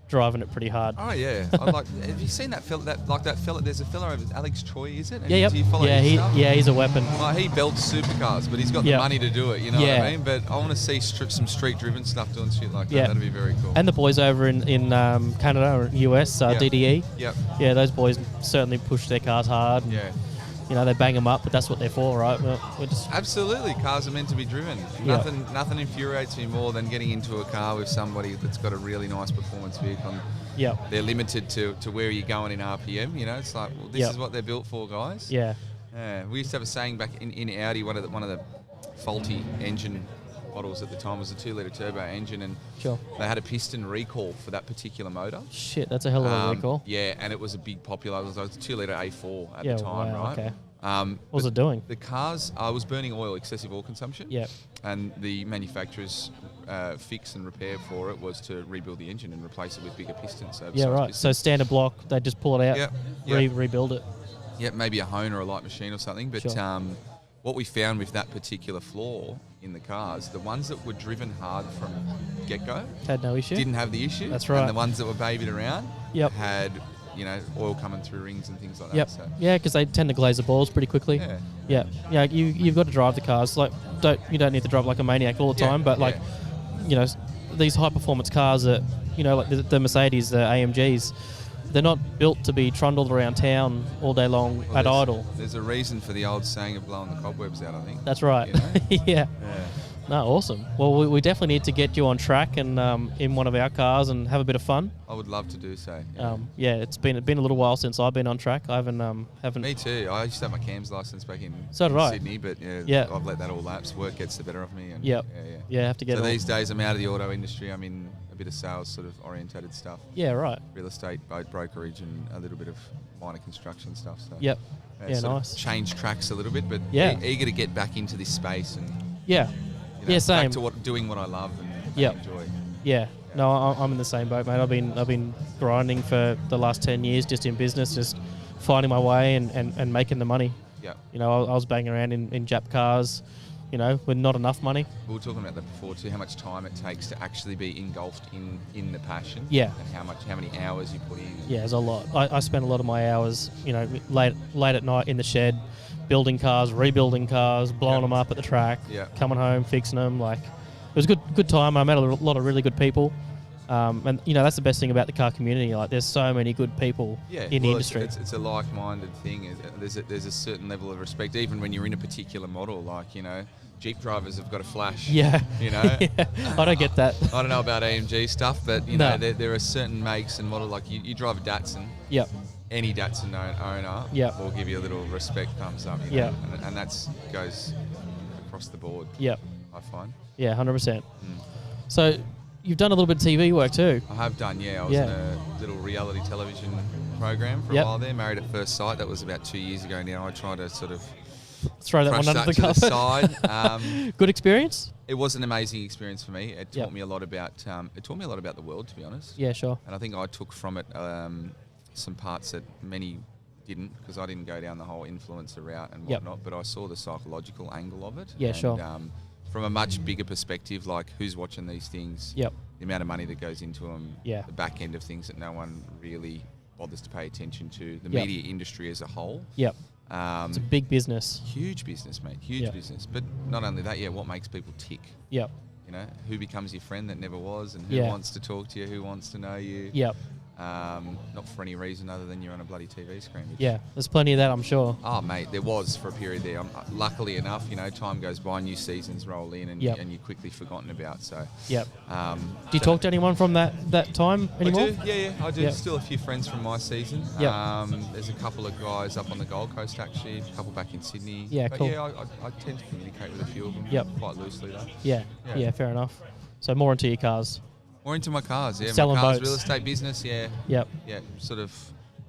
driving it pretty hard. Oh yeah, have you seen that fella? That fella. There's a fella over Alex Troy, is it? Yeah, Do you follow his stuff? he's a weapon. Well, he belts supercars, but he's got the money to do it. You know what I mean? But I want to see some street-driven stuff doing shit like that. That'd be very cool. And the boys over in Canada or US, DDE. Yep. Yeah, those boys certainly push their cars hard. And, they bang them up, but that's what they're for, right? We're just absolutely, cars are meant to be driven. Nothing infuriates me more than getting into a car with somebody that's got a really nice performance vehicle. Yeah, they're limited to where you're going in RPM. It's like, well, this is what they're built for, guys. Yeah. We used to have a saying back in Audi. One of the faulty engine models at the time was a 2-litre turbo engine, and they had a piston recall for that particular motor. Shit, that's a hell of a recall. Yeah, and it was a big popular. It was a 2-litre A4 at the time, right? Okay. What was it doing? The cars was burning oil, excessive oil consumption. Yeah. And the manufacturer's fix and repair for it was to rebuild the engine and replace it with bigger pistons. Right. So standard block, they just pull it out, rebuild it. Yeah, maybe a hone or a light machine or something. But what we found with that particular flaw in the cars, the ones that were driven hard from get-go had no issue. Didn't have the issue. That's right. And the ones that were babied around had oil coming through rings and things like that. So. Yeah, because they tend to glaze the balls pretty quickly. Yeah. You've got to drive the cars. Like, you don't need to drive like a maniac all the time, but these high performance cars that like the Mercedes, the AMGs, they're not built to be trundled around town all day long at idle. There's a reason for the old saying of blowing the cobwebs out, I think. That's right. Yeah. No, awesome. Well, we definitely need to get you on track and in one of our cars and have a bit of fun. I would love to do so. It's been a little while since I've been on track. I haven't. Me too. I used to have my CAMS license back in Sydney, but I've let that all lapse. Work gets the better of me. And have to get. So these days, I'm out of the auto industry. I'm in a bit of sales sort of orientated stuff. Yeah, right. Real estate, boat brokerage, and a little bit of minor construction stuff. So Yep. Yeah, sort of nice. change tracks a little bit, but Yeah. eager to get back into this space and Yeah. you know, Yeah, same. back to doing what I love and Yep. enjoy. Yeah. No, I'm in the same boat, mate. I've been grinding for the last 10 years just in business, just finding my way and making the money. Yeah. You know, I was banging around in Jap cars, you know, with not enough money. We were talking about that before too, how much time it takes to actually be engulfed in the passion. Yeah. And how many hours you put in. Yeah, there's a lot. I spent a lot of my hours, you know, late at night in the shed, building cars, rebuilding cars, blowing them up at the track, coming home, fixing them. Like, it was a good time. I met a lot of really good people. And, you know, that's the best thing about the car community. Like, there's so many good people in the industry. It's a like-minded thing. There's a certain level of respect, even when you're in a particular model. Like, you know, Jeep drivers have got a flash. Yeah. You know? Yeah. I don't get that. I don't know about AMG stuff, but, you know, there are certain makes and models. Like, you drive a Datsun. Yep. Any Datsun owner will give you a little respect thumbs up. You know? And that's goes across the board. Yep. I find. Yeah, 100%. So you've done a little bit of TV work too. I have done, yeah. I was in a little reality television program for a while there, Married at First Sight. That was about 2 years ago now. I tried to sort of throw that one under the to carpet. the side. Good experience? It was an amazing experience for me. It taught me a lot about the world, to be honest. Yeah, sure. And I think I took from it some parts that many didn't, because I didn't go down the whole influencer route and whatnot, but I saw the psychological angle of it. Yeah, and, sure. From a much bigger perspective, like who's watching these things, the amount of money that goes into them, the back end of things that no one really bothers to pay attention to, the media industry as a whole. It's a big business. Huge business, mate. Huge business. But not only that, what makes people tick? Yep. You know, who becomes your friend that never was, and who wants to talk to you, who wants to know you. Yep. Not for any reason other than you're on a bloody TV screen. There's plenty of that, I'm sure. Oh, mate, there was for a period there. Luckily enough, you know, time goes by, new seasons roll in, and you're quickly forgotten about. So. Do you talk to anyone from that time anymore? I do. I do. Still a few friends from my season. There's a couple of guys up on the Gold Coast actually, a couple back in Sydney. Yeah, but cool. I tend to communicate with a few of them. Quite loosely though. Yeah, fair enough. So more into your cars. More into my cars, Selling my cars, boats. real estate business, Yep. Yeah, sort of.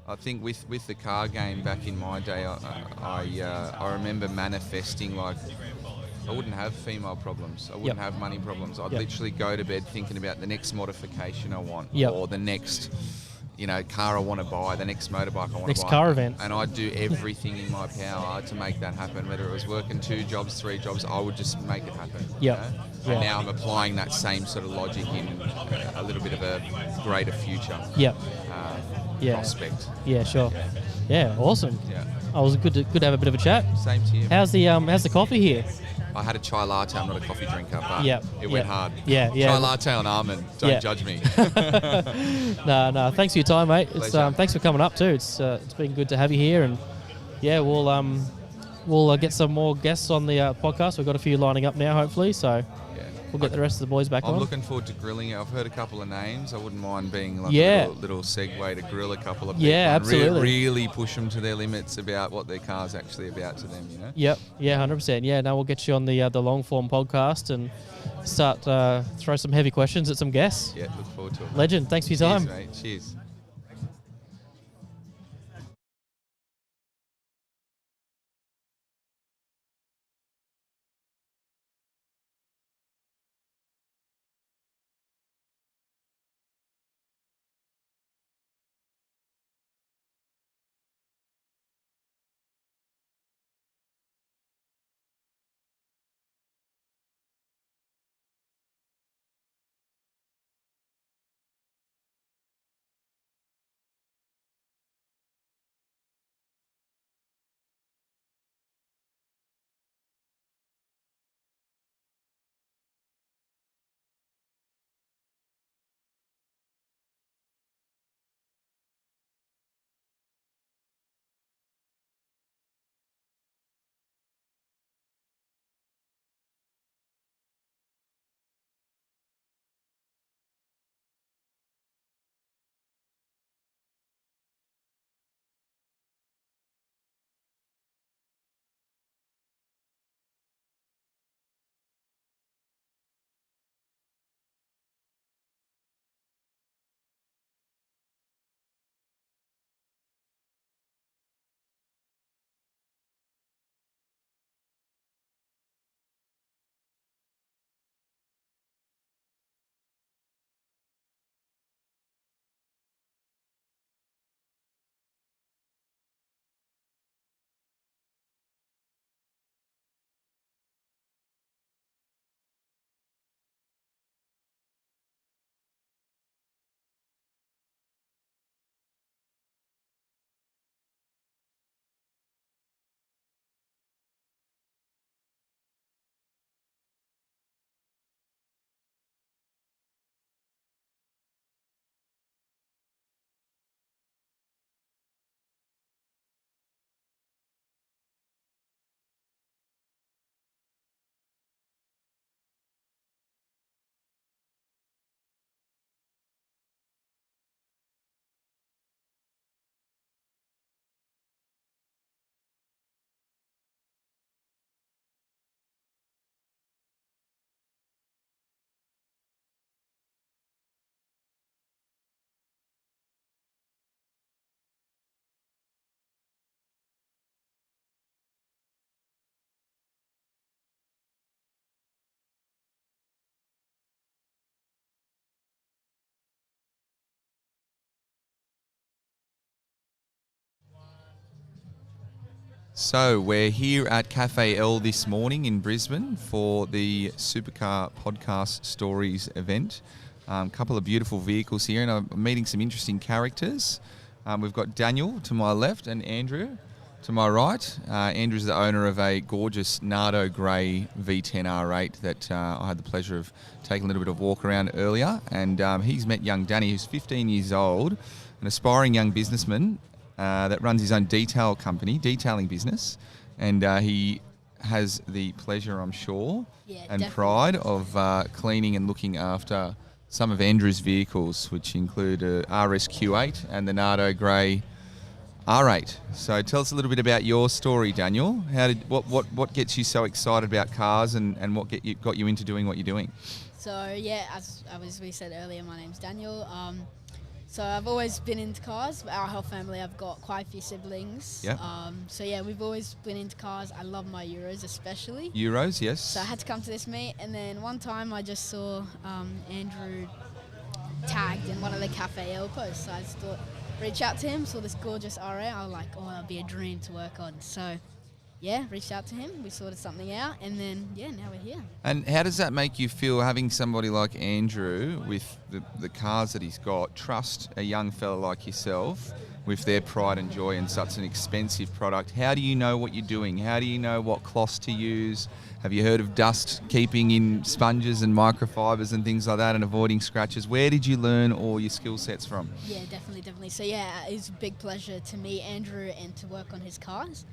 I think with the car game back in my day, I remember manifesting like I wouldn't have female problems. I wouldn't have money problems. I'd literally go to bed thinking about the next modification I want, or the next, you know, car I want to buy, the next motorbike I want to buy. Next car event. And I'd do everything in my power to make that happen. Whether it was working 2 jobs, 3 jobs, I would just make it happen. You know? And now I'm applying that same sort of logic in a little bit of a greater future. Prospect. Yeah, sure. Yeah, awesome. Yeah. Oh, it was good to have a bit of a chat. Same to you. How's the coffee here? I had a chai latte. I'm not a coffee drinker, but it went hard. Yeah. Chai latte on almond. Don't judge me. No. Thanks for your time, mate. It's Pleasure. thanks for coming up too. It's been good to have you here, and we'll get some more guests on the podcast. We've got a few lining up now, hopefully. So we'll get the rest of the boys back on. I'm looking forward to grilling. I've heard a couple of names. I wouldn't mind being like a little segue to grill a couple of people. Yeah, absolutely. Really push them to their limits about what their car's actually about to them, you know? Yep. Yeah, 100%. Yeah, now we'll get you on the long form podcast and start throw some heavy questions at some guests. Yeah, look forward to it. Legend. Thanks for your time. Cheers, mate. Cheers. So we're here at Cafe Elle this morning in Brisbane for the Supercar Podcast Stories event. A couple of beautiful vehicles here, and I'm meeting some interesting characters. We've got Daniel to my left and Andrew to my right. Andrew's the owner of a gorgeous Nardo Grey V10 R8 that I had the pleasure of taking a little bit of walk around earlier. And he's met young Danny, who's 15 years old, an aspiring young businessman that runs his own detailing business. And he has the pleasure, I'm sure, and definitely. pride of cleaning and looking after some of Andrew's vehicles, which include a RSQ8 and the Nardo Grey R8. So tell us a little bit about your story, Daniel. What gets you so excited about cars, and what got you into doing what you're doing? So yeah, as we said earlier, my name's Daniel. So I've always been into cars. Our whole family, I've got quite a few siblings. Yep. So yeah, we've always been into cars. I love my Euros especially. Euros, yes. So I had to come to this meet, and then one time I just saw Andrew tagged in one of the Cafe Elle posts. So I just thought, reach out to him, saw this gorgeous R8. I was like, oh, that'd be a dream to work on. So yeah, reached out to him. We sorted something out, and then yeah, now we're here. And how does that make you feel, having somebody like Andrew with the cars that he's got trust a young fella like yourself with their pride and joy in such an expensive product? How do you know what you're doing? How do you know what cloths to use? Have you heard of dust keeping in sponges and microfibers and things like that, and avoiding scratches? Where did you learn all your skill sets from? Yeah, definitely. So yeah, it's a big pleasure to meet Andrew and to work on his cars.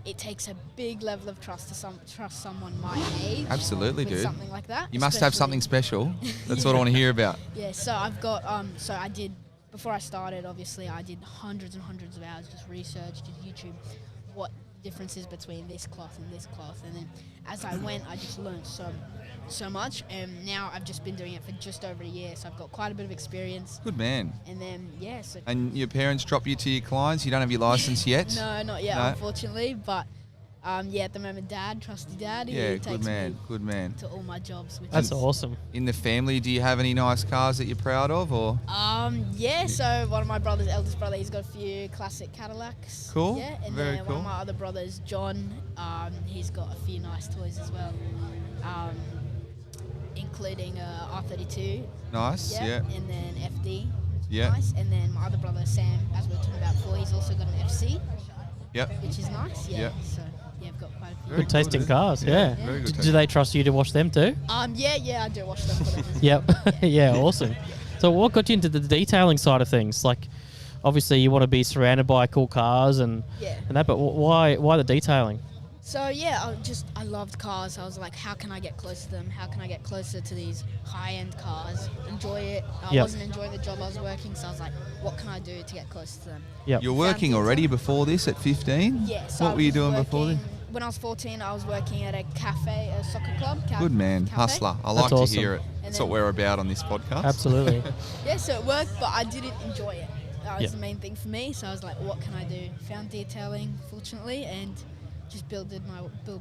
It takes a big level of trust to trust someone my age. Absolutely, with dude. Something like that. You must have something special. That's what I want to hear about. Yeah, so I've got, so I did, before I started, obviously, I did hundreds and hundreds of hours, just researched, did YouTube, what differences between this cloth and this cloth. And then as I went, I just learned so much. And now I've just been doing it for just over a year, so I've got quite a bit of experience. Good man. And then, yeah. So And your parents drop you to your clients? You don't have your license yet? No, not yet, No? unfortunately. But yeah, at the moment, trusty dad, Yeah, he takes me good man. to all my jobs. Which That's is, awesome. In the family, do you have any nice cars that you're proud of, or? Yeah, so one of my brothers, eldest brother, he's got a few classic Cadillacs. Cool, Yeah, and very then cool. one of my other brothers, John, he's got a few nice toys as well, including R32. Nice, yeah. And then FD, which is Yeah. nice. And then my other brother, Sam, as we were talking about before, he's also got an FC, Yep. which is nice. Yeah. Yep. So yeah, I've got quite a few. Very Good tasting dude. cars, yeah. Very good. Do they trust you to wash them too? Yeah, I do watch them for them. Yep. Yeah, awesome. So what got you into the detailing side of things? Like, obviously you want to be surrounded by cool cars and that, but why the detailing? So yeah, I loved cars. I was like, how can I get close to them? How can I get closer to these high-end cars? Enjoy it. I wasn't enjoying the job I was working, so I was like, what can I do to get close to them? Yep. You're working already before this at 15? Yeah. So What were you doing before this? When I was 14, I was working at a cafe, a soccer club. Good man, cafe. hustler. I That's like awesome. to hear it. And That's what then- we're about on this podcast. Absolutely. Yeah, so it worked, but I didn't enjoy it. That was Yep. the main thing for me. So I was like, what can I do? Found detailing, fortunately, and just build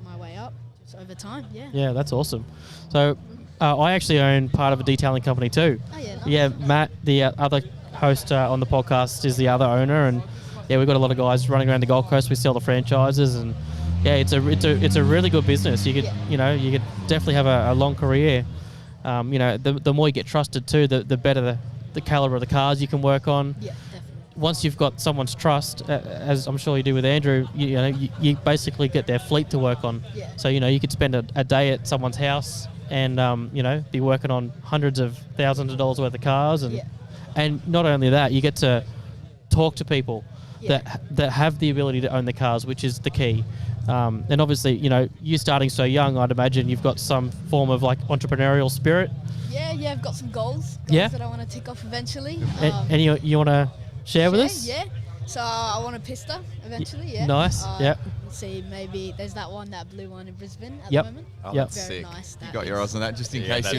my way up just over time. Yeah. Yeah, that's awesome. So I actually own part of a detailing company too. Oh yeah. Nice. Yeah, Matt, the other host on the podcast, is the other owner, and yeah, we've got a lot of guys running around the Gold Coast. We sell the franchises, and yeah, it's a really good business. You could you could definitely have a long career. The more you get trusted too, the better the caliber of the cars you can work on. Yeah, definitely. Once you've got someone's trust, as I'm sure you do with Andrew, you basically get their fleet to work on. Yeah. So you could spend a day at someone's house and be working on hundreds of thousands of dollars worth of cars, and not only that, you get to talk to people that have the ability to own the cars, which is the key. And obviously, you starting so young, I'd imagine you've got some form of like entrepreneurial spirit. Yeah, I've got some goals that I want to tick off eventually. And you want to share with us? Yeah. So I want a pista eventually. Yeah. Nice. Yep. See, maybe there's that blue one in Brisbane at Yep. the moment. Oh, Yep. that's Very sick. nice. You That got your is. eyes on that, just in Yeah, case. that-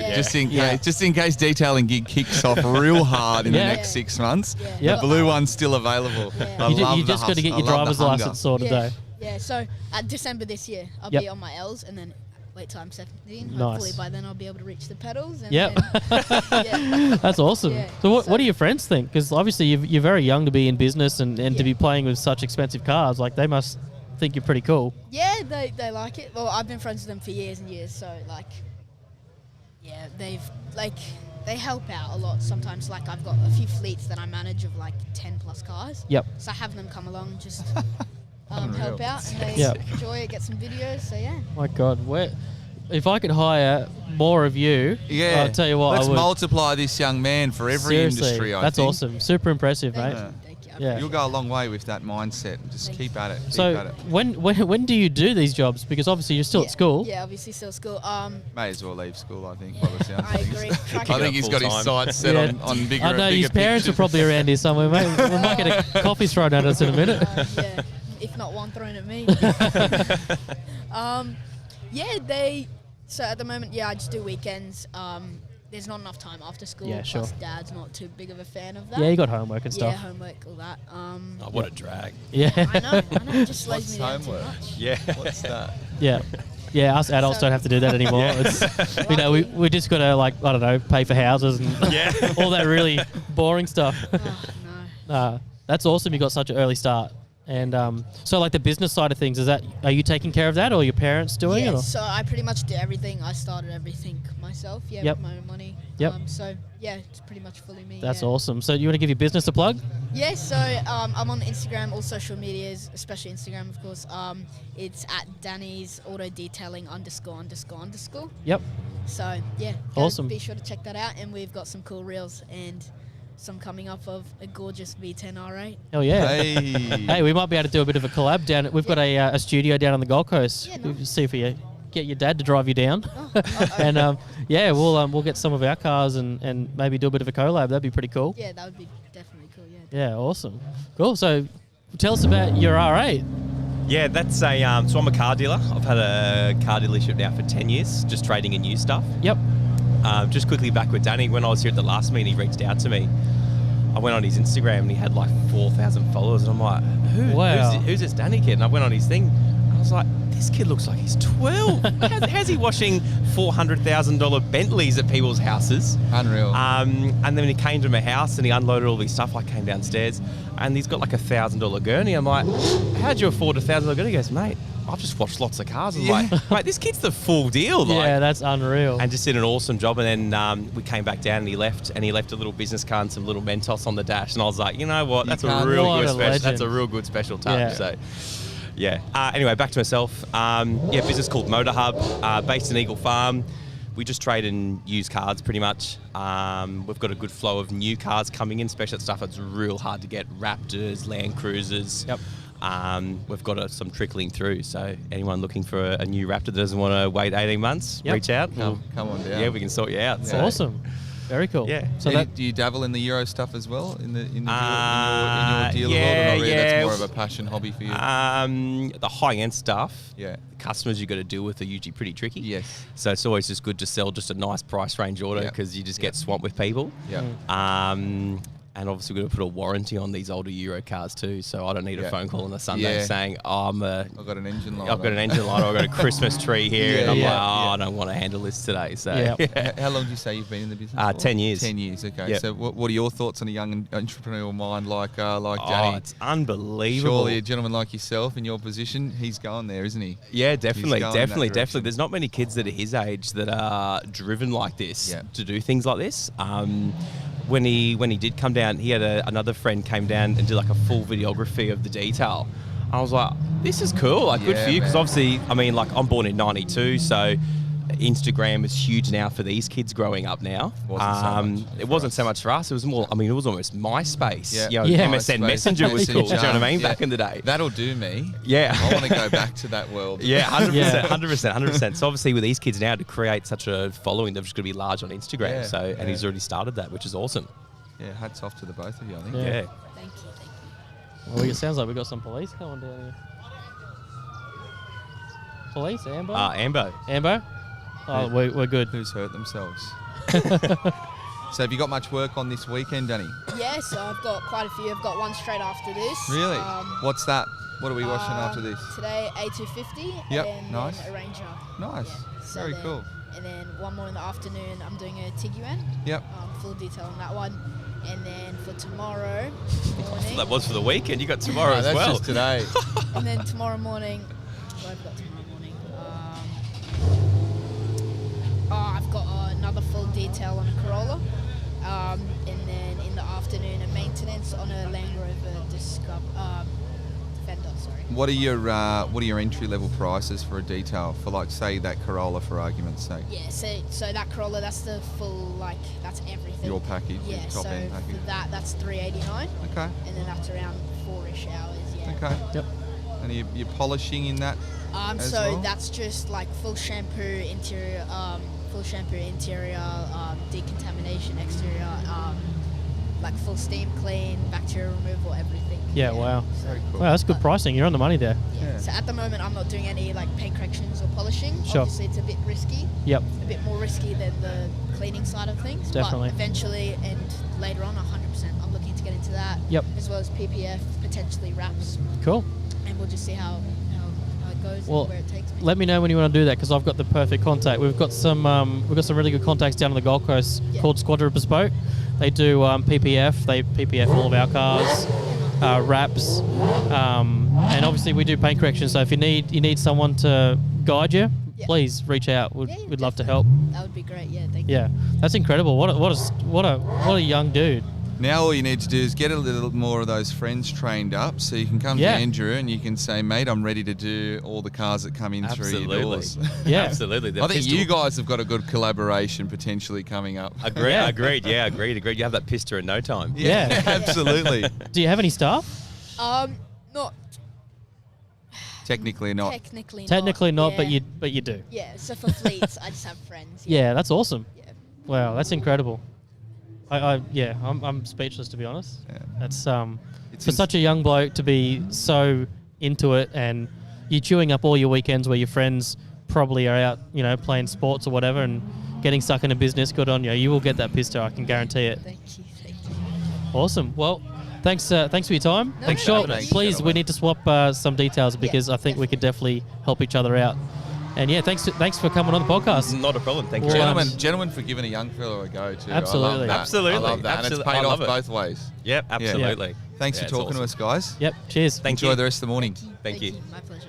yeah. Just in case detailing gig kicks off real hard in the Yeah. next 6 months. Yeah. Yep. The blue one's still available. Yeah. I You love the just got to get hustle. your I love the driver's hunger. license sorted, Yeah. though. Yeah. So at December this year, I'll Yep. be on my L's, and then wait till I'm 17. Nice. Hopefully by then I'll be able to reach the pedals. And Yep. then, That's awesome. Yeah. So what So- do your friends think? Because obviously you're very young to be in business and to Yeah. be playing with such expensive cars. Like they must think you're pretty cool. Yeah, they like it. Well, I've been friends with them for years and years, so like, yeah, they help out a lot sometimes. Like I've got a few fleets that I manage of like 10 plus cars. Yep. So I have them come along and just help out, and they Yep. enjoy it, get some videos. So yeah. My God, if I could hire more of you, Yeah. I'll tell you what, Let's I would. multiply this young man for every Seriously, industry, I that's think. awesome. Super impressive, mate. Thank you. Yeah. You'll go a long way with that mindset. Just Thank keep at it. Keep So at it. when do you do these jobs? Because obviously you're still at school. Yeah, obviously still school. May as well leave school, I think, by the sounds I of things. agree. I think he's got his sights set Yeah. on bigger I know bigger his parents are pictures. probably around here somewhere, mate. We might get a coffee thrown at us in a minute. Yeah, if not one thrown at me. So at the moment, yeah, I just do weekends. There's not enough time after school. Yeah, sure. Plus, Dad's not too big of a fan of that. Yeah, you got homework and Yeah, stuff. homework, all that. Oh, what a drag. Yeah. I know, it just slows What's me down too homework? much. Yeah. What's that? Yeah. Yeah, us adults So- don't have to do that anymore. It's, we just got to, like, I don't know, pay for houses and all that really boring stuff. Oh, no. That's awesome. You got such an early start. And so, like, the business side of things, are you taking care of that, or your parents doing it? Yeah, Or? so I pretty much do everything. I started everything myself, Yep. with my own money. Yep. So, yeah, it's pretty much fully me. That's yeah. awesome. So, you want to give your business a plug? Yeah, so I'm on Instagram, all social medias, especially Instagram, of course. It's at Danny's Auto Detailing ____. Yep. So, yeah, Awesome. be sure to check that out. And we've got some cool reels and some coming up of a gorgeous V10 R8. Hell yeah. Hey. Hey, we might be able to do a bit of a collab down. We've got a studio down on the Gold Coast. Yeah, We'll nice. see if we get your dad to drive you down. Oh, And yeah, we'll get some of our cars and maybe do a bit of a collab. That'd be pretty cool. yeah, that would be definitely cool, yeah. Yeah, awesome. Cool. So tell us about your R8. Yeah, that's so I'm a car dealer. I've had a car dealership now for 10 years, just trading in new stuff. Yep. Just quickly back with Danny, when I was here at the last meeting, he reached out to me. I went on his Instagram and he had like 4,000 followers, and I'm like, Wow. who's this Danny kid? And I went on his thing. I was like, this kid looks like he's 12. how's he washing $400,000 Bentleys at people's houses? Unreal. And then when he came to my house and he unloaded all these stuff, I came downstairs and he's got like $1,000 gurney. I'm like, how'd you afford $1,000 gurney? He goes, mate, I've just watched lots of cars. I'm like, mate, this kid's the full deal. Like, Yeah, that's unreal. and just did an awesome job. And then we came back down and he left a little business card and some little Mentos on the dash. And I was like, you know what? That's a can't- real What good a special. That's legend. a real good special touch. Yeah. So, yeah. Anyway, back to myself. Business called Motor Hub, based in Eagle Farm. We just trade in used cars pretty much. We've got a good flow of new cars coming in, especially that stuff that's real hard to get. Raptors, Land Cruisers. Yep. We've got some trickling through. So anyone looking for a new Raptor that doesn't want to wait 18 months, Yep. reach out. Come on down. Yeah, we can sort you out. That's So, awesome. Very cool. Yeah. So Do you dabble in the Euro stuff as well in your dealer yeah, world? Or not really? yeah. That's more of a passion hobby for you. the high end stuff. Yeah. The customers you got to deal with are usually pretty tricky. Yes. So it's always just good to sell just a nice price range auto Yep. because you just get Yep. swamped with people. Yeah. And obviously we're going to put a warranty on these older Euro cars too. So I don't need a Yeah. phone call on a Sunday Yeah. saying, I've got an engine light. I've got an engine light, or I've got a Christmas tree here, and I'm Yeah. like, Yeah. I don't want to handle this today. So Yeah. How long do you say you've been in the business? for? 10 years. 10 years. Okay. Yep. So what are your thoughts on a young entrepreneurial mind like Oh, Danny? it's unbelievable. Surely a gentleman like yourself in your position, he's going there, isn't he? Yeah, definitely, going in that definitely. direction. There's not many kids that are his age that are driven like this Yeah. to do things like this. When he did come down, he had another friend came down and did like a full videography of the detail. I was like, this is cool, like good Yeah, for you, because man. obviously, I mean, like I'm born in '92, so Instagram is huge now for these kids growing up now. Wasn't so much It for wasn't us. so much for us. It was more. I mean, it was almost MySpace. Yeah. You know, Yeah. MSN MySpace, Messenger was cool. Do you know what I mean? Yeah. Back in the day. That'll do me. Yeah. I want to go back to that world. Yeah, 100%, Yeah. 100%. So obviously with these kids now to create such a following, they're just going to be large on Instagram. Yeah, So yeah. and he's already started that, which is awesome. Yeah, hats off to the both of you, I think. Yeah. Yeah. Thank you. Well, it sounds like we got some police coming down here. Police, Ambo? Ambo. Ambo? Oh, we're good. Who's hurt themselves? So have you got much work on this weekend, Danny? Yeah, so I've got quite a few. I've got one straight after this. Really? What's that? What are we watching after this? Today, A250. Yep, and nice. then a Ranger. Nice. Yeah, so Very then- cool. And then one more in the afternoon, I'm doing a Tiguan. Yep. Full detail on that one. And then for tomorrow morning. That was for the weekend. You got tomorrow No, as that's well. just today. And then tomorrow morning, what have I got tomorrow morning? I've got another full detail on a Corolla. And then in the afternoon, a maintenance on a Land Rover Defender. Sorry. What are your entry level prices for a detail for, like, say that Corolla, for argument's sake? Yeah, so that Corolla, that's the full, like, that's everything. Your package, Yeah, your top so end package. for that's $389. Okay. And then that's around 4-ish hours. Yeah. Okay. Yep. And you're polishing in that? As So well? that's just like full shampoo interior, decontamination exterior, like full steam clean, bacteria removal, everything. Yeah, wow. Very cool. Wow, that's good pricing. You're on the money there. Yeah. So at the moment, I'm not doing any like paint corrections or polishing. Sure. Obviously, it's a bit risky. Yep. A bit more risky than the cleaning side of things. Definitely. But eventually and later on, 100%, I'm looking to get into that. Yep. As well as PPF, potentially wraps, Cool. and we'll just see how it goes Well, and where it takes me. let me know when you want to do that because I've got the perfect contact. We've got some really good contacts down on the Gold Coast called Squadra Bespoke. They do PPF. They PPF all of our cars, wraps, and obviously we do paint correction. So if you need someone to guide you, please reach out. We'd love to help. That would be great. Yeah, thank you. Yeah, that's incredible. What a young dude. Now all you need to do is get a little more of those friends trained up, so you can come Yeah. to Andrew and you can say, mate, I'm ready to do all the cars that come in through your doors. Yeah. Absolutely. The I think pistol- you guys have got a good collaboration potentially coming up. Agreed. Yeah. Agreed. Yeah. Agreed. You have that pista in no time. Yeah. Absolutely. Do you have any staff? Not Technically not. Technically not, yeah. but you do. Yeah, so for fleets, I just have friends. Yeah, that's awesome. Yeah. Wow, that's incredible. I'm speechless to be honest. Yeah. That's It's for such a young bloke to be so into it, and you're chewing up all your weekends where your friends probably are out, playing sports or whatever, and getting stuck in a business. Good on you. You will get that pista, I can guarantee it. Thank you. Awesome. Well, thanks for your time. No, I'm sure. thank you. Please, we need to swap some details because I think we could definitely help each other out. And yeah, thanks for coming on the podcast. Not a problem. Thank you. Well, Gentlemen for giving a young fellow a go too. Absolutely. I love that. Absolutely. I love that. Absolutely. And it's paid I off love it. both ways. Yep. Absolutely. Thanks Yeah, for it's talking to awesome. us, guys. Yep. Cheers. Enjoy the rest of the morning. Thank you. My pleasure.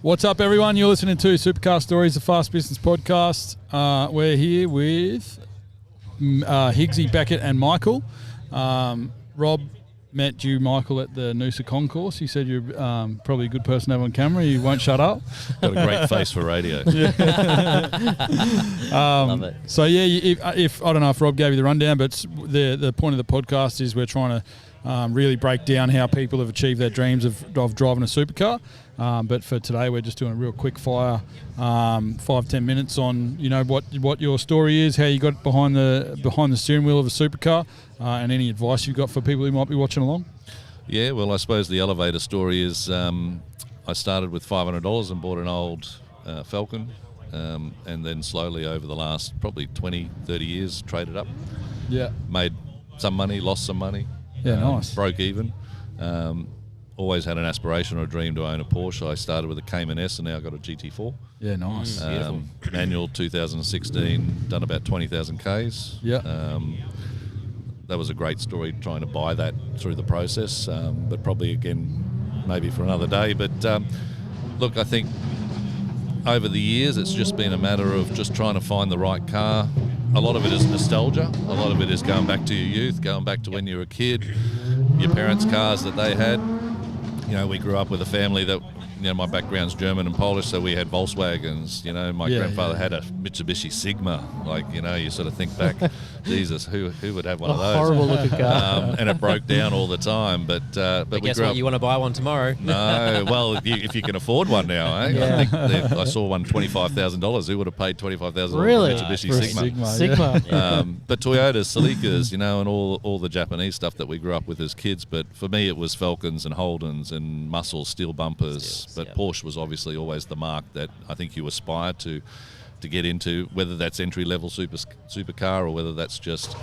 What's up, everyone? You're listening to Supercar Stories, the Fast Business Podcast. We're here with Higgsy, Beckett, and Michael. Rob met you, Michael, at the Noosa Concourse. He said you're probably a good person to have on camera. You won't shut up. Got a great face for radio. Love it. So, if I don't know if Rob gave you the rundown, but the point of the podcast is we're trying to really break down how people have achieved their dreams of driving a supercar. But for today, we're just doing a real quick fire, 5-10 minutes on what your story is, how you got behind the steering wheel of a supercar, and any advice you've got for people who might be watching along. Yeah, well, I suppose the elevator story is I started with $500 and bought an old Falcon, and then slowly over the last probably 20, 30 years traded up. Yeah. Made some money, lost some money. Yeah, nice. Broke even. Always had an aspiration or a dream to own a Porsche. I started with a Cayman S and now I've got a GT4. Yeah, nice. Manual 2016, done about 20,000 Ks. Yeah. That was a great story trying to buy that through the process, but probably again, maybe for another day. But look, I think over the years it's just been a matter of just trying to find the right car. A lot of it is nostalgia. A lot of it is going back to your youth, going back to when you were a kid, your parents' cars that they had. We grew up with a family that, my background's German and Polish, so we had Volkswagens. My grandfather had a Mitsubishi Sigma. You sort of think back, Jesus, who would have one of those? Horrible looking car. And it broke down all the time. But we guess grew what? up, You want to buy one tomorrow? No, well, if you can afford one now, eh? Yeah. I think I saw one $25,000. Who would have paid $25,000 Really? for Mitsubishi For a Sigma? Sigma. But Toyotas, Celicas, and all the Japanese stuff that we grew up with as kids. But for me, it was Falcons and Holdens and muscle steel bumpers. But Porsche was obviously always the mark that I think you aspire to get into, whether that's entry-level supercar or whether that's just,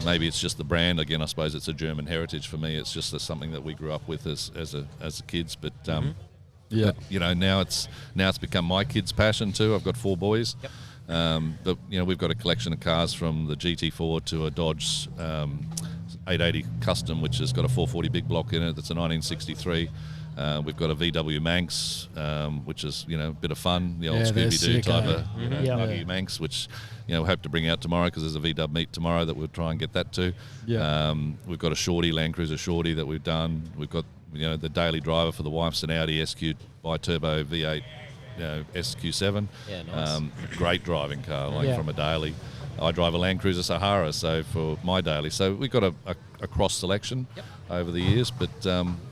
maybe it's just the brand. Again, I suppose it's a German heritage for me. It's just something that we grew up with as kids. But Yeah. But, now it's become my kids' passion too. I've got 4 boys. Yep. But we've got a collection of cars from the GT4 to a Dodge 880 Custom, which has got a 440 big block in it. That's a 1963. We've got a VW Manx, which is a bit of fun, the old Scooby-Doo type of buggy Manx, which we hope to bring out tomorrow because there's a VW meet tomorrow that we'll try and get that to. Yeah. We've got a Shorty, Land Cruiser Shorty that we've done. We've got the daily driver for the wife's an Audi SQ bi-turbo V8 SQ7. Yeah, nice. Great driving car, from a daily. I drive a Land Cruiser Sahara, so for my daily. So we've got a cross selection over the years, but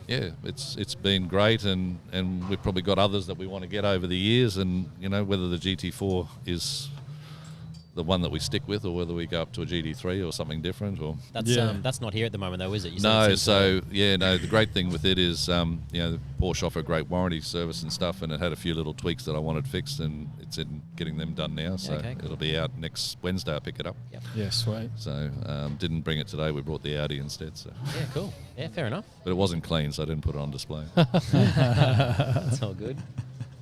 it's been great, and we've probably got others that we want to get over the years, and whether the GT4 is the one that we stick with or whether we go up to a GT3 or something different. Or That's not here at the moment though, is it? The great thing with it is Porsche offer great warranty service and stuff, and it had a few little tweaks that I wanted fixed, and it's in getting them done now, so it'll be out next Wednesday. I'll pick it up. Yep. Yeah, sweet. So didn't bring it today, we brought the Audi instead. So Yeah, cool. Yeah, fair enough. but it wasn't clean, so I didn't put it on display. That's all good.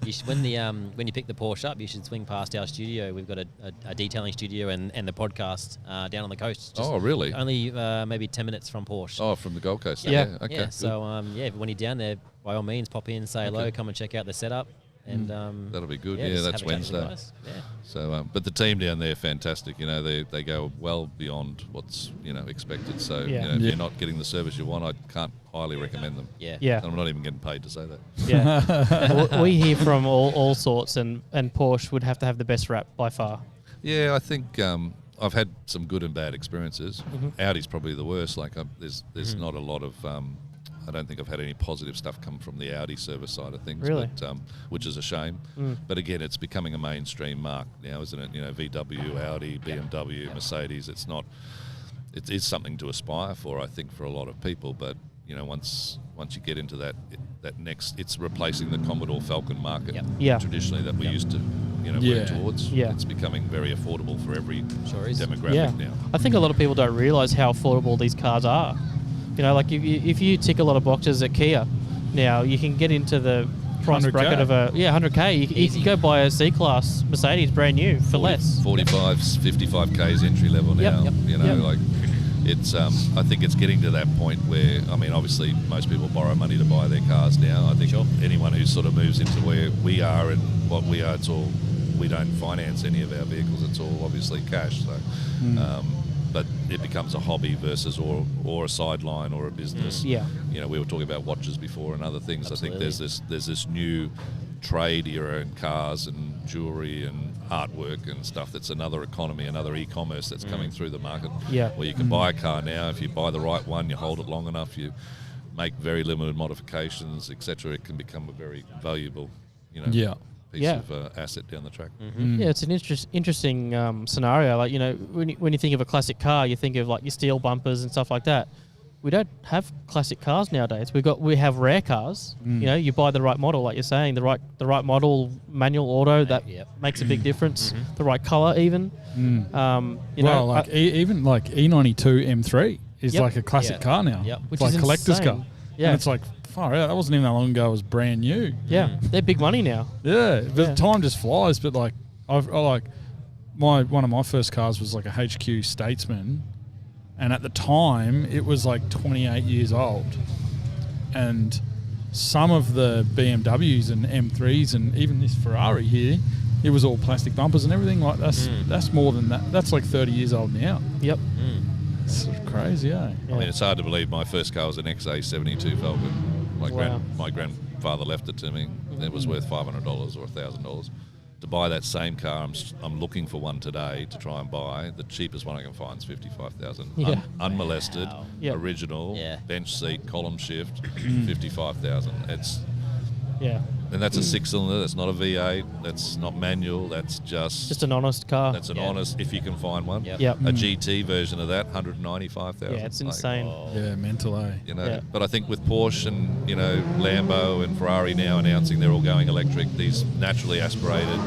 You should, when you pick the Porsche up, you should swing past our studio. We've got a detailing studio and the podcast down on the coast. Oh, really? Only maybe 10 minutes from Porsche. Oh, from the Gold Coast. Yeah. Okay. Yeah. So when you're down there, by all means, pop in, say hello, come and check out the setup. And that'll be good. just That's have a chat with the Wednesday. guys. Yeah. So, but the team down there, fantastic. They go well beyond what's expected. So, if you're not getting the service you want, I can't highly recommend them. Yeah. Yeah. And I'm not even getting paid to say that. Yeah. we hear from all sorts, and Porsche would have to have the best rap by far. Yeah, I think I've had some good and bad experiences. Audi's probably the worst. There's not a lot of. I don't think I've had any positive stuff come from the Audi service side of things, Really? but, which is a shame. But again, it's becoming a mainstream mark now, isn't it? VW, Audi, BMW, Mercedes. It's not. It is something to aspire for, I think, for a lot of people. But once you get into that next, it's replacing the Commodore Falcon market traditionally that we used to work towards. Yeah. It's becoming very affordable for every demographic now. I think a lot of people don't realise how affordable these cars are. If you tick a lot of boxes at Kia, now you can get into the price 100K. bracket of 100K. You can go buy a C-Class Mercedes brand new for less. 45, 55 Ks entry level now. it's I think it's getting to that point where, I mean, obviously most people borrow money to buy their cars now. I think anyone who sort of moves into where we are and what we are, it's all, we don't finance any of our vehicles. It's all obviously cash. So, but it becomes a hobby versus or a sideline or a business. Yeah. You know, we were talking about watches before and other things. Absolutely. I think there's this new trade era in cars and jewelry and artwork and stuff. That's another economy, another e-commerce that's coming through the market. Yeah. Where you can buy a car now. If you buy the right one, you hold it long enough, you make very limited modifications, etc. It can become a very valuable, piece of asset down the track. Yeah, it's an interesting scenario. Like, when you think of a classic car, you think of like your steel bumpers and stuff like that. We don't have classic cars nowadays. We have rare cars. You buy the right model, like you're saying, the right model, manual, auto, that makes a big difference. The right color, even. Even like E92 M3 is like a classic car now. Which it's like is collector's insane. car. Yeah, and it's like far out. That wasn't even that long ago. It was brand new. Yeah, they're big money now. Yeah, but time just flies. But like, one of my first cars was like a HQ Statesman. And at the time, it was like 28 years old. And some of the BMWs and M3s and even this Ferrari here, it was all plastic bumpers and everything. Like that's more than that. That's like 30 years old now. Yep. It's sort of crazy, eh? I mean, it's hard to believe my first car was an XA72 Falcon. My grandfather left it to me. It was worth $500 or $1,000. To buy that same car, I'm looking for one today to try and buy. The cheapest one I can find is $55,000. Unmolested, original, bench seat, column shift, $55,000. And that's a 6-cylinder. That's not a V8. That's not manual. That's just an honest car. That's an honest, if you can find one. Yep. A GT version of that, $195,000. Yeah, it's insane. Yeah, mental, eh? But I think with Porsche and Lambo and Ferrari now announcing they're all going electric, these naturally aspirated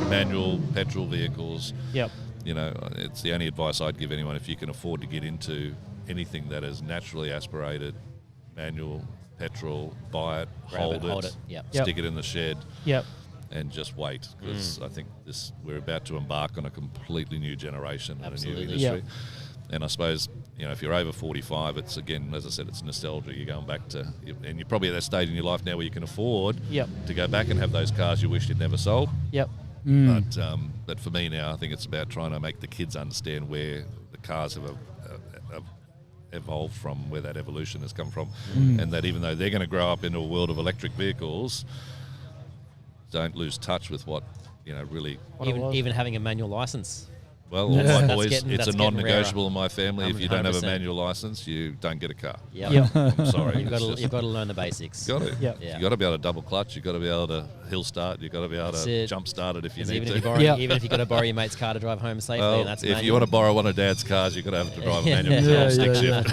manual petrol vehicles. Yep. It's the only advice I'd give anyone if you can afford to get into anything that is naturally aspirated, manual, petrol, buy it, hold it, stick it in the shed, and just wait, because I think we're about to embark on a completely new generation and a new industry. And I suppose, if you're over 45, it's, again, as I said, it's nostalgia. You're going back to, and you're probably at that stage in your life now where you can afford to go back and have those cars you wish you'd never sold. But for me now, I think it's about trying to make the kids understand where the cars have evolved from, where that evolution has come from, and that even though they're going to grow up into a world of electric vehicles, don't lose touch with what really. Even having a manual license. Well, all my boys, it's that's a non-negotiable rarer. in my family. If you don't have a 100%. manual license, you don't get a car. I'm sorry. You've got to learn the basics. Got to. You got to be able to double clutch. You got to be able to hill start. You got to be able to jump start it if you need to. Even if you got to borrow your mate's car to drive home safely, well, that's if manual. you want to borrow one of Dad's cars, you got to have to drive a manual stick shift.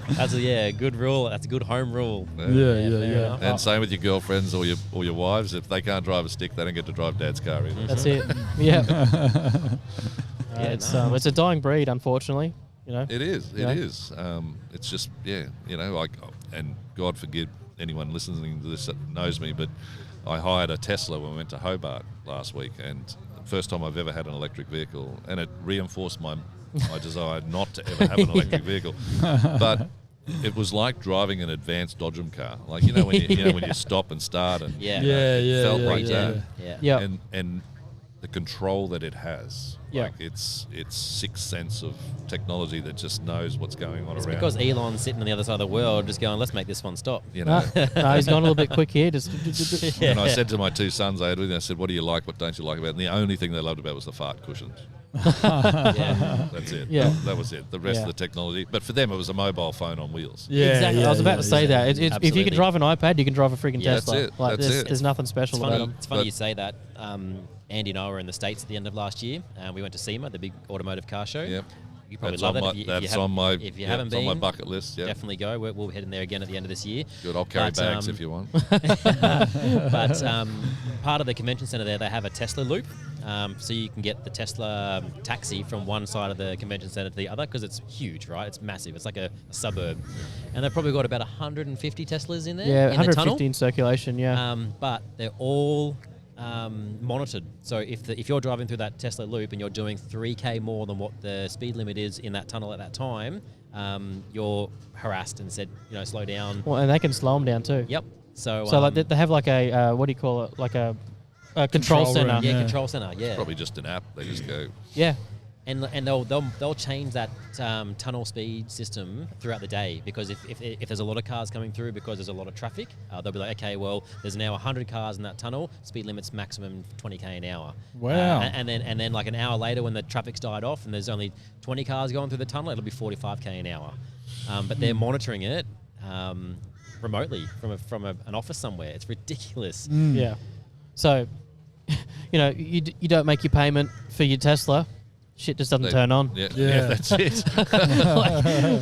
That's a good rule. That's a good home rule. Yeah. And same with your girlfriends or your wives. If they can't drive a stick, they don't get to drive Dad's car either. That's it. It's a dying breed, unfortunately. It is. It's just and God forgive anyone listening to this that knows me, but I hired a Tesla when we went to Hobart last week, and first time I've ever had an electric vehicle, and it reinforced my desire not to ever have an electric vehicle. But it was like driving an advanced Dodgem car, like when you stop and start, and it felt like that. And the control that it has. Like it's sixth sense of technology that just knows what's going on around. Because Elon's sitting on the other side of the world just going, let's make this one stop. He's gone a little bit quick here. And I said to my two sons, I said, what do you like, what don't you like about it? And the only thing they loved about it was the fart cushions. That's it. That was it. The rest of the technology. But for them, it was a mobile phone on wheels. Exactly. I was about to say that. If you can drive an iPad, you can drive a freaking Tesla. That's it. There's nothing special about them. It's funny you say that. Andy and I were in the States at the end of last year, and we went to SEMA, the big automotive car show. Yep. You probably That's love on it. my, that's on my. If you haven't been, on my bucket list. Yeah, definitely go. We'll head in there again at the end of this year. Good. I'll carry bags if you want. But part of the convention center there, they have a Tesla loop, so you can get the Tesla taxi from one side of the convention center to the other because it's huge, right? It's massive. It's like a suburb, and they've probably got about 150 Teslas in there. Yeah, in 150 the tunnel. in circulation. Yeah, but they're all monitored. So if you're driving through that Tesla loop and you're doing 3K more than what the speed limit is in that tunnel at that time, you're harassed and said, slow down. Well, and they can slow them down too. Yep. So like they have like a what do you call it? Like a control center. room, yeah, control center. Yeah. Probably just an app. They just go. Yeah. And they'll change that tunnel speed system throughout the day, because if there's a lot of cars coming through because there's a lot of traffic, they'll be like, okay, well, there's now 100 cars in that tunnel, speed limit's maximum 20k an hour. Wow. And then like an hour later, when the traffic's died off and there's only 20 cars going through the tunnel, it'll be 45k an hour. But they're monitoring it remotely from an office somewhere. It's ridiculous. Yeah. So, you don't make your payment for your Tesla. Shit just doesn't turn on. Yeah, that's it.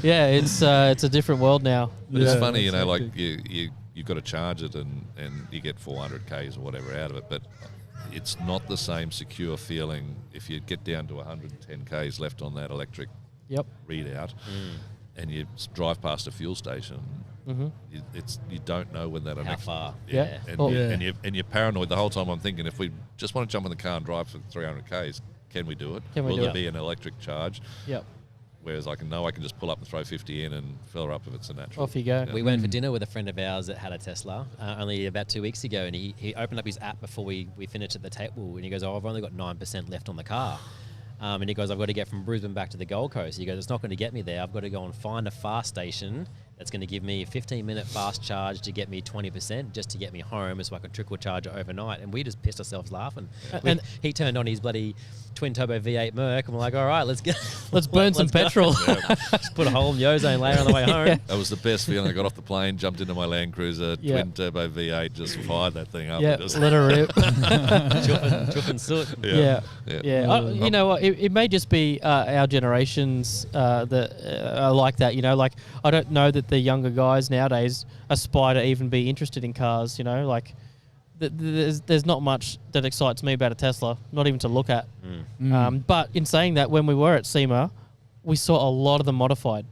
It's a different world now. But it's funny, like you've got to charge it and you get 400 Ks or whatever out of it, but it's not the same secure feeling if you get down to 110 Ks left on that electric readout and you drive past a fuel station. Mm-hmm. You don't know when that How far? Yeah. And you're paranoid the whole time. I'm thinking, if we just want to jump in the car and drive for 300 Ks, can we do it? Will there be an electric charge? Yep. Whereas I can just pull up and throw 50 in and fill her up if it's a natural. Off you go. We went for dinner with a friend of ours that had a Tesla only about 2 weeks ago, and he opened up his app before we finished at the table, and he goes, I've only got 9% left on the car. And he goes, I've got to get from Brisbane back to the Gold Coast. He goes, it's not going to get me there. I've got to go and find a fast station that's going to give me a 15-minute fast charge to get me 20% just to get me home so I could trickle charge it overnight. And we just pissed ourselves laughing. And he turned on his bloody twin-turbo V8 Merc, and we're like, all right, let's burn some petrol. Just put a hole in the ozone layer on the way home. That was the best feeling. I got off the plane, jumped into my Land Cruiser, twin-turbo V8, just fired that thing up. Yeah, let her rip. Chuffing soot. Yeah. You know what? It may just be our generations that are like that. Like I don't know that the younger guys nowadays aspire to even be interested in cars. There's not much that excites me about a Tesla, not even to look at. But in saying that, when we were at SEMA, we saw a lot of them modified.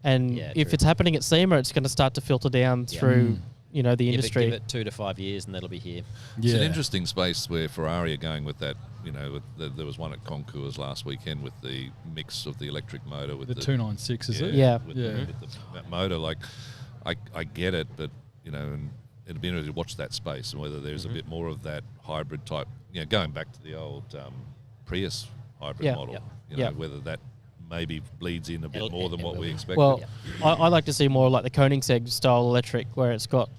And if it's happening at SEMA, it's going to start to filter down through the industry. Give it 2 to 5 years and that'll be here. It's an interesting space where Ferrari are going with that. There was one at Concours last weekend with the mix of the electric motor with the 296, is it? With that motor. Like, I get it, but and it'd be interesting to watch that space and whether there's a bit more of that hybrid type. Going back to the old Prius hybrid model. Whether that maybe bleeds in a bit more than what we expected. Well, I like to see more like the Koenigsegg style electric, where it's got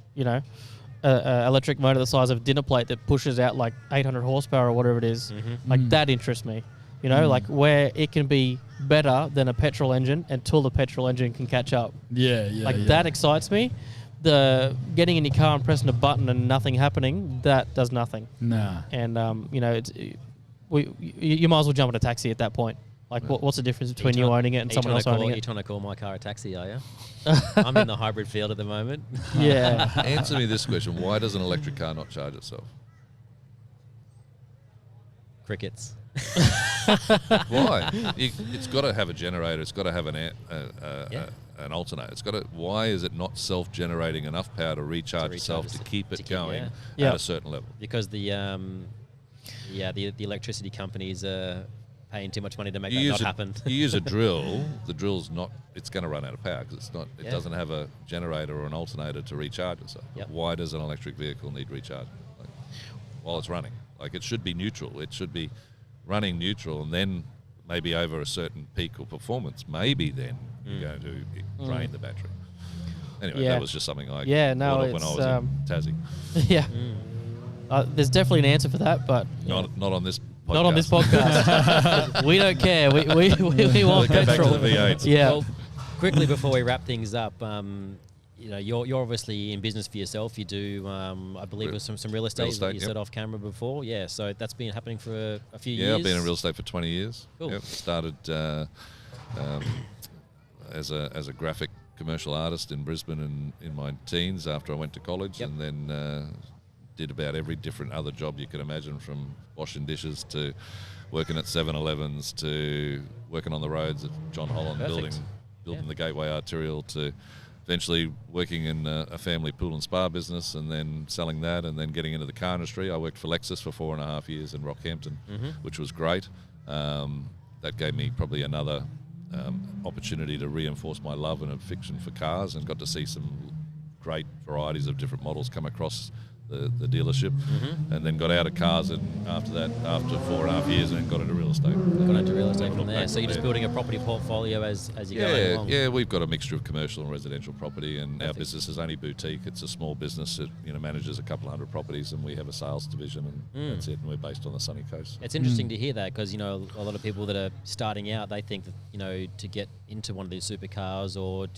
electric motor the size of a dinner plate that pushes out like 800 horsepower or whatever it is. Like that interests me. Like where it can be better than a petrol engine until the petrol engine can catch up. That excites me. The getting in your car and pressing a button and nothing happening, that does nothing. Nah. And you might as well jump in a taxi at that point. Like, what's the difference between you owning it and someone else owning it? Are you trying to call my car a taxi, are you? I'm in the hybrid field at the moment. Yeah. Answer me this question. Why does an electric car not charge itself? Crickets. Why? It's got to have a generator. It's got to have an alternator. It's got to. Why is it not self-generating enough power to recharge itself to keep it going at a certain level? Because the electricity companies are paying too much money to make that not happen. You use a drill. The drill's not. It's going to run out of power because it's not. It doesn't have a generator or an alternator to recharge itself. Why does an electric vehicle need recharge while it's running? Like, it should be neutral. It should be running neutral, and then maybe over a certain peak or performance, maybe then you're going to drain the battery. Anyway, that was just something I thought of when I was in Tassie. Yeah. There's definitely an answer for that, but not on this podcast. Not on this podcast. We don't care. We want petrol. petrol. Back to the V8s. Yeah. Well, quickly before we wrap things up, you're obviously in business for yourself. You do, I believe, with some real estate that you said off camera before. Yeah, so that's been happening for a few years. Yeah, I've been in real estate for 20 years. Cool. Yep. Started as a graphic commercial artist in Brisbane in my teens after I went to college, and then did about every different other job you could imagine, from washing dishes to working at 7-Elevens to working on the roads at John Holland, building the Gateway Arterial, to eventually working in a family pool and spa business, and then selling that, and then getting into the car industry. I worked for Lexus for 4.5 years in Rockhampton, which was great. That gave me probably another opportunity to reinforce my love and affection for cars, and got to see some great varieties of different models come across the dealership, and then got out of cars, and after 4.5 years, and then got into real estate. Got into real estate from there. So you're just building a property portfolio as you go along. Yeah, we've got a mixture of commercial and residential property, and our business is only boutique. It's a small business that manages a couple hundred properties, and we have a sales division, and that's it. And we're based on the sunny coast. It's interesting to hear that, because a lot of people that are starting out, they think that to get into one of these supercars, or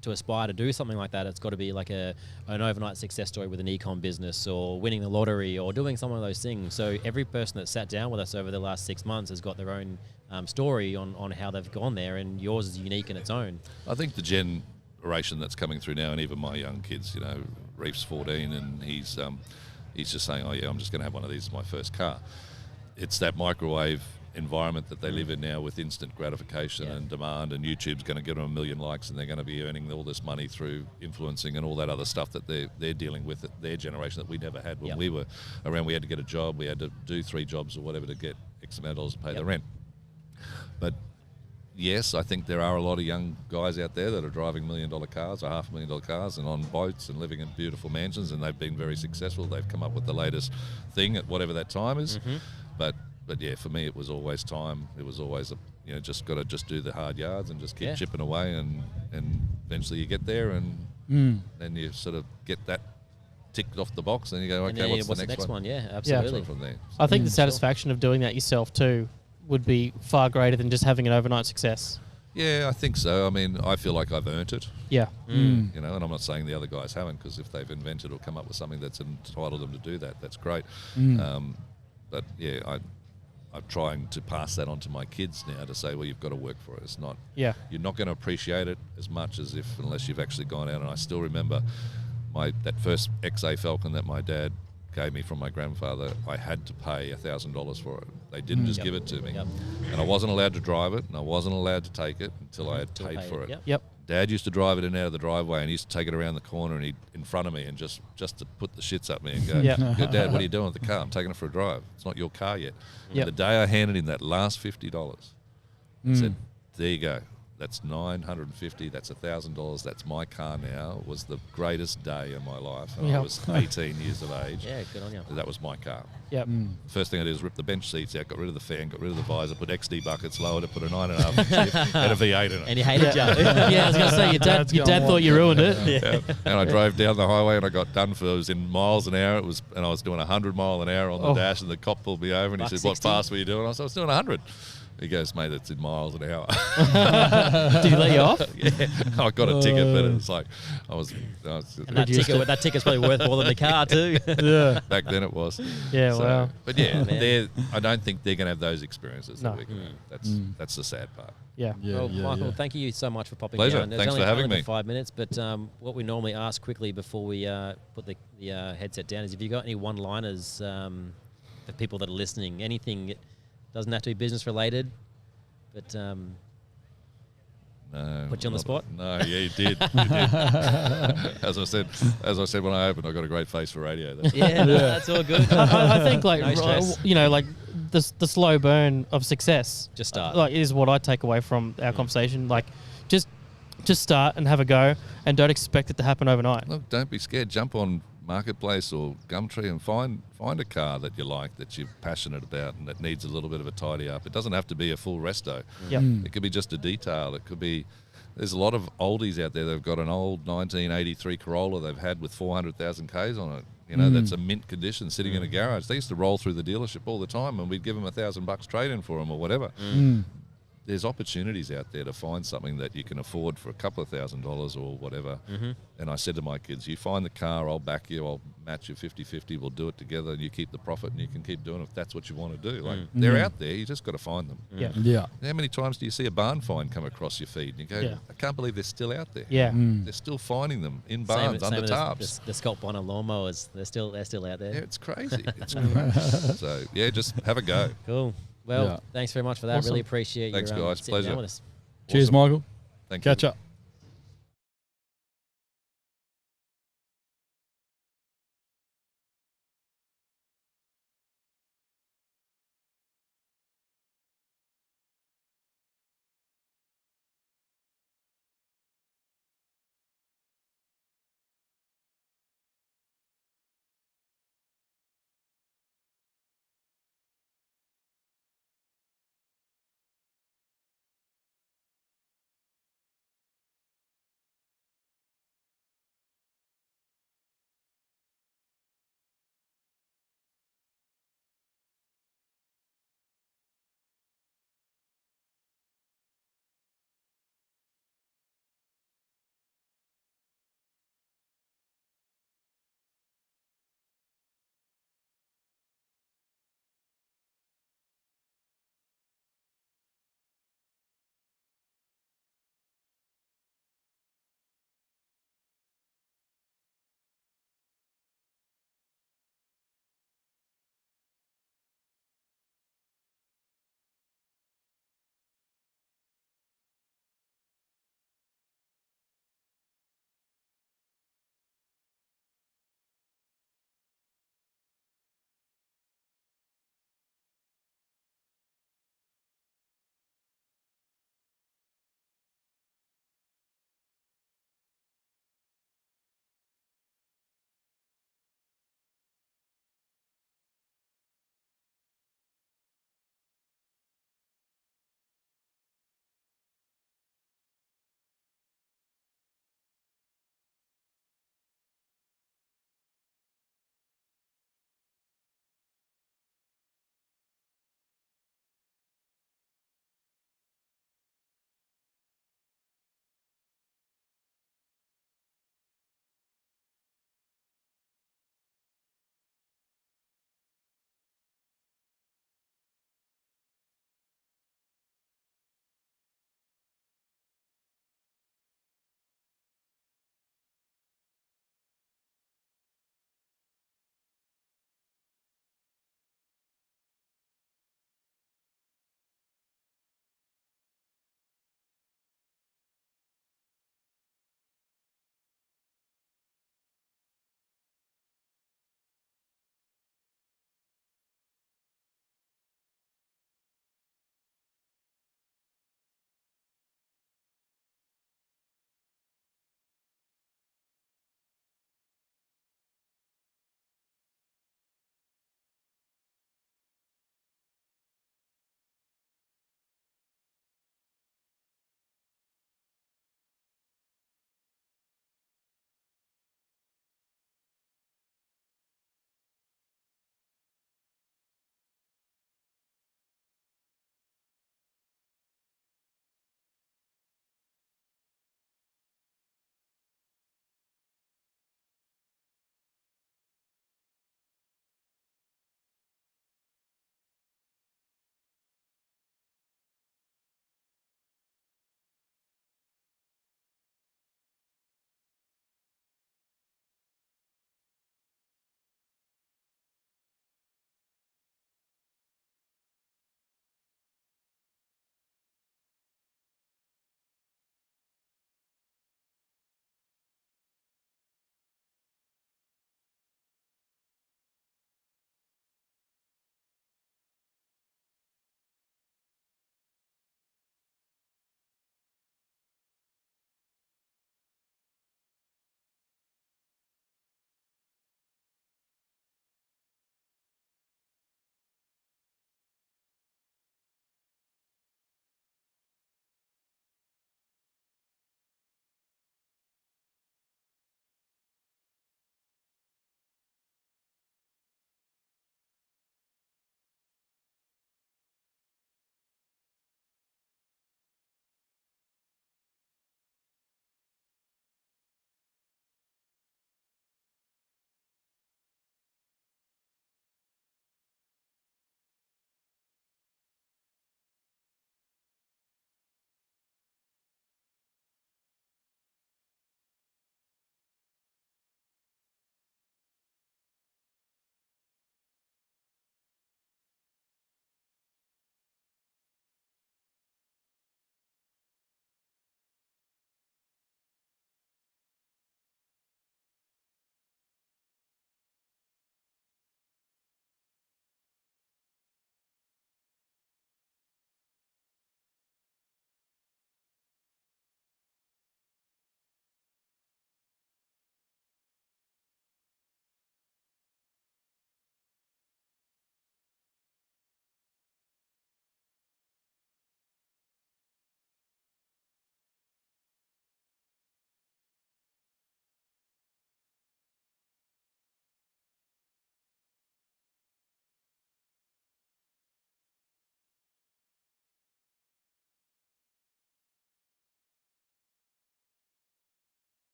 to aspire to do something like that, it's got to be like an overnight success story with an e-com business, or winning the lottery, or doing some of those things. So every person that sat down with us over the last 6 months has got their own story on how they've gone there, and yours is unique in its own. I think the generation that's coming through now, and even my young kids, Reef's 14, and he's just saying, oh yeah, I'm just going to have one of these as my first car. It's that microwave environment that they live in now, with instant gratification and demand, and YouTube's going to give them 1 million likes, and they're going to be earning all this money through influencing and all that other stuff that they're dealing with, their generation, that we never had when we were around. We had to get a job, we had to do 3 jobs or whatever to get X amount of dollars to pay the rent. But yes, I think there are a lot of young guys out there that are driving $1 million cars or $500,000 cars, and on boats, and living in beautiful mansions, and they've been very successful. They've come up with the latest thing at whatever that time is. But yeah, for me, it was always time. It was always just got to do the hard yards and just keep chipping away, and eventually you get there, and then you sort of get that ticked off the box, and you go, okay, what's the next one? Yeah, absolutely. From there. I think the satisfaction of doing that yourself too would be far greater than just having an overnight success. Yeah, I think so. I mean, I feel like I've earned it. Yeah. And I'm not saying the other guys haven't, because if they've invented or come up with something that's entitled them to do that, that's great. But yeah, I'm trying to pass that on to my kids now, to say, well, you've got to work for it. It's not, you're not going to appreciate it as much as unless you've actually gone out. And I still remember that first XA Falcon that my dad gave me from my grandfather. I had to pay $1,000 for it. They didn't just give it to me. And I wasn't allowed to drive it, and I wasn't allowed to take it until I had paid for it. Dad used to drive it in and out of the driveway, and he used to take it around the corner, and in front of me, and just to put the shits up me and go, Dad, what are you doing with the car? I'm taking it for a drive. It's not your car yet. And the day I handed him that last $50, I said, there you go. That's $950. That's $1,000. That's my car now. It was the greatest day of my life. And I was 18 years of age. Yeah, good on you. That was my car. First thing I did was rip the bench seats out, got rid of the fan, got rid of the visor, put XD buckets, lowered it, put a 9.5 and a V8 in it. And you hated Joe. Yeah, I was going to say, your dad thought you ruined it. And I drove down the highway, and I got done for, it was in miles an hour. And I was doing 100 mile an hour on the dash, and the cop pulled me over, and he said, what fast were you doing? I said, I was doing 100. He goes, mate, it's in miles an hour. Did he let you off? Yeah, I got a ticket, but it's like and that ticket's probably worth more than the car too. Back then it was. Yeah, wow. But yeah, I don't think they're going to have those experiences. No. That's the sad part. Yeah. Well, Michael, thank you so much for popping Pleasure. down. Thanks for having me. 5 minutes, but what we normally ask quickly before we put the headset down is, if you got any one-liners for people that are listening, anything. Doesn't have to be business related, but no, put you on the spot. No, yeah, you did. As I said when I opened, I got a great face for radio. That's all good. I think no stress. The slow burn of success. Just start. Is what I take away from our conversation. Like, just start and have a go, and don't expect it to happen overnight. Look, don't be scared. Jump on Marketplace or Gumtree and find a car that you like, that you're passionate about, and that needs a little bit of a tidy up. It doesn't have to be a full resto. It could be just a detail. It could be, there's a lot of oldies out there. They've got an old 1983 Corolla they've had with 400,000 Ks on it. That's a mint condition sitting in a garage. They used to roll through the dealership all the time, and we'd give them $1,000 trade-in for them or whatever. There's opportunities out there to find something that you can afford for a couple of $1,000s or whatever. And I said to my kids, you find the car, I'll back you, I'll match you 50-50, we'll do it together, and you keep the profit, and you can keep doing it if that's what you want to do. Like, they're out there, you just got to find them. How many times do you see a barn find come across your feed, and you go, I can't believe they're still out there. They're still finding them in barns, under tarps. The Scott Bonner lawnmowers, they're still out there. Yeah, it's crazy. It's crazy. So, yeah, just have a go. Cool. Well, thanks very much for that. Awesome. Really appreciate Thanks, you guys. sitting Pleasure. down with us. Cheers, Michael. Thank you. Catch up.